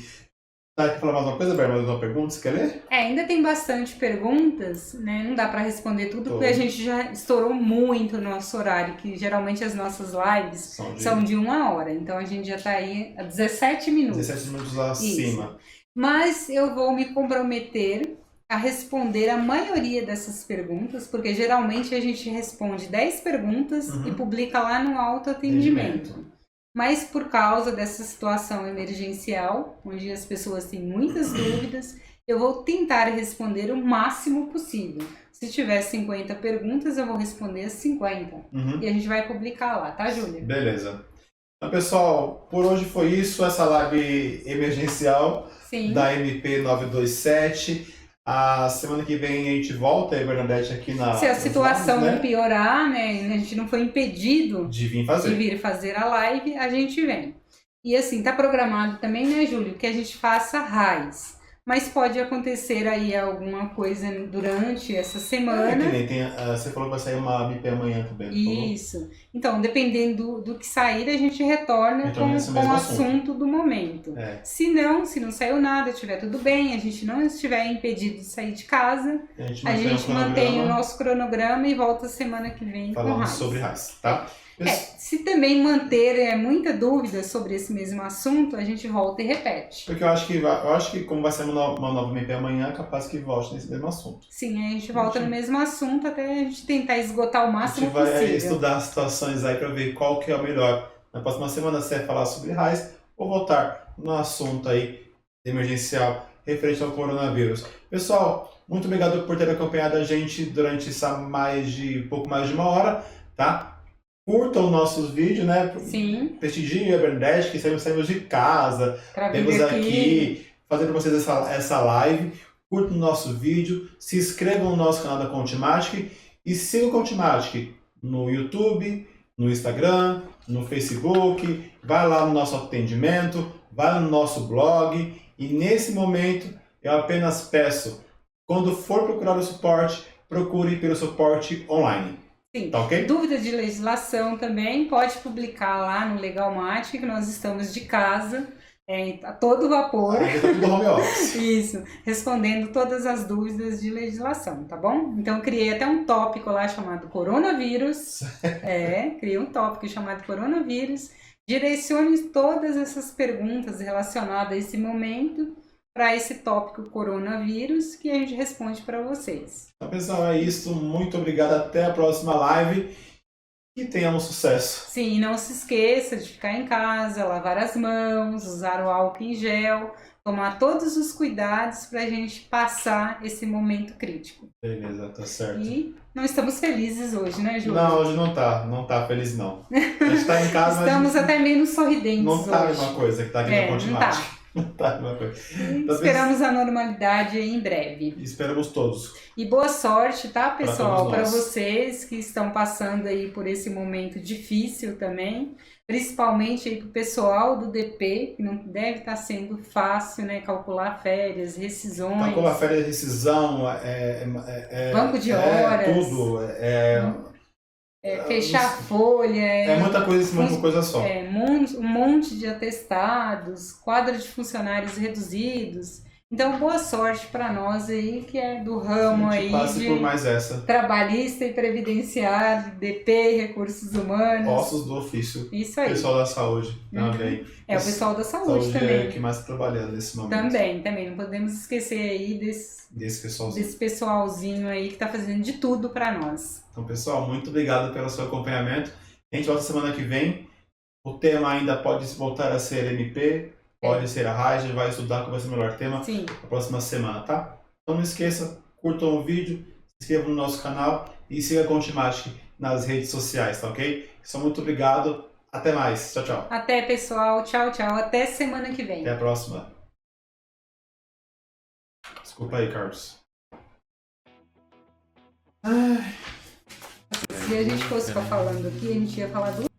Tá, quer falar mais uma coisa, Ber? Mais uma pergunta? Você quer ler?
Ainda tem bastante perguntas, né? Não dá para responder tudo, porque a gente já estourou muito o nosso horário, que geralmente as nossas lives são de 1 hora. Então a gente já está aí a 17 minutos.
17 minutos acima.
Isso. Mas eu vou me comprometer a responder a maioria dessas perguntas, porque geralmente a gente responde 10 perguntas e publica lá no autoatendimento. Mas por causa dessa situação emergencial, onde as pessoas têm muitas dúvidas, eu vou tentar responder o máximo possível. Se tiver 50 perguntas, eu vou responder as 50. E a gente vai publicar lá, tá, Júlia?
Beleza. Então, pessoal, por hoje foi isso, essa live emergencial da MP 927. A semana que vem a gente volta, a Bernadette aqui na...
Se a situação não piorar, né, a gente não foi impedido
de vir fazer a live,
a gente vem. E assim, tá programado também, né, Júlio, que a gente faça raiz. Mas pode acontecer aí alguma coisa durante essa semana.
Que nem você falou que vai sair uma MP amanhã também.
Isso. Então, dependendo do que sair, a gente retorna com o assunto do momento. Se não saiu nada, estiver tudo bem, a gente não estiver impedido de sair de casa, a gente mantém o nosso cronograma e volta semana que vem com raiz.
Sobre raiz, tá?
Se também manter muita dúvida sobre esse mesmo assunto, a gente volta e repete.
Porque eu acho que como vai ser uma nova MP amanhã, é capaz que volte nesse mesmo assunto.
Sim, a gente volta no mesmo assunto até a gente tentar esgotar o máximo possível.
A gente vai estudar as situações aí para ver qual que é o melhor. Na próxima semana você vai falar sobre raiz ou voltar no assunto aí emergencial referente ao coronavírus. Pessoal, muito obrigado por ter acompanhado a gente durante essa pouco mais de 1 hora, tá? Curtam nossos vídeos, né?
Sim.
Prestigiem a Bernadette, que saímos de casa, temos aqui fazendo para vocês essa live. Curtam o nosso vídeo, se inscrevam no nosso canal da Contimatic e sigam o Contimatic no YouTube, no Instagram, no Facebook. Vai lá no nosso atendimento, vai no nosso blog. E nesse momento eu apenas peço, quando for procurar o suporte, procure pelo suporte online.
Sim.
Tá okay?
Dúvidas de legislação também, pode publicar lá no Legalmatic, que nós estamos de casa, a todo vapor.
Tá tudo home office.
Isso, respondendo todas as dúvidas de legislação, tá bom? Então, eu criei até um tópico lá chamado coronavírus. Criei um tópico chamado coronavírus. Direcione todas essas perguntas relacionadas a esse momento para esse tópico coronavírus que a gente responde para vocês.
Então, pessoal, é isso. Muito obrigado. Até a próxima live. E tenhamos sucesso.
Sim, não se esqueça de ficar em casa, lavar as mãos, usar o álcool em gel, tomar todos os cuidados para a gente passar esse momento crítico.
Beleza, tá certo.
E não estamos felizes hoje, né, Júlio?
Não, hoje não tá feliz não. A gente tá em casa,
estamos até menos sorridentes
não tá
hoje.
A mesma coisa que tá aqui no Contimatic. Não tá a mesma coisa. Então,
esperamos a normalidade em breve.
Esperamos todos.
E boa sorte, tá, pessoal? Para vocês que estão passando aí por esse momento difícil também. Principalmente aí pro pessoal do DP, que não deve estar sendo fácil, né? Calcular férias, rescisões.
Calcular férias, rescisão,
banco de horas.
Tudo.
Fechar a folha.
É muita coisa em cima de uma coisa só.
Um monte de atestados, quadro de funcionários reduzidos. Então, boa sorte para nós aí, que é do ramo aí
passe por mais essa.
Trabalhista e previdenciário, DP, recursos humanos.
Ossos do ofício.
Isso aí.
Pessoal da saúde também.
O pessoal da saúde também.
É o que mais está trabalhando nesse momento.
Também. Não podemos esquecer aí desse pessoalzinho aí que está fazendo de tudo para nós.
Então, pessoal, muito obrigado pelo seu acompanhamento. A gente volta semana que vem. O tema ainda pode voltar a ser MP. Pode ser a raiz, a gente vai estudar qual vai ser o melhor tema na próxima semana, tá? Então não esqueça, curtam o vídeo, se inscrevam no nosso canal e siga a Contimatic nas redes sociais, tá ok? Só muito obrigado, até mais, tchau, tchau.
Até, pessoal, tchau, até semana que vem.
Até a próxima. Desculpa aí, Carlos.
Se a gente fosse ficar falando aqui, a gente ia falar do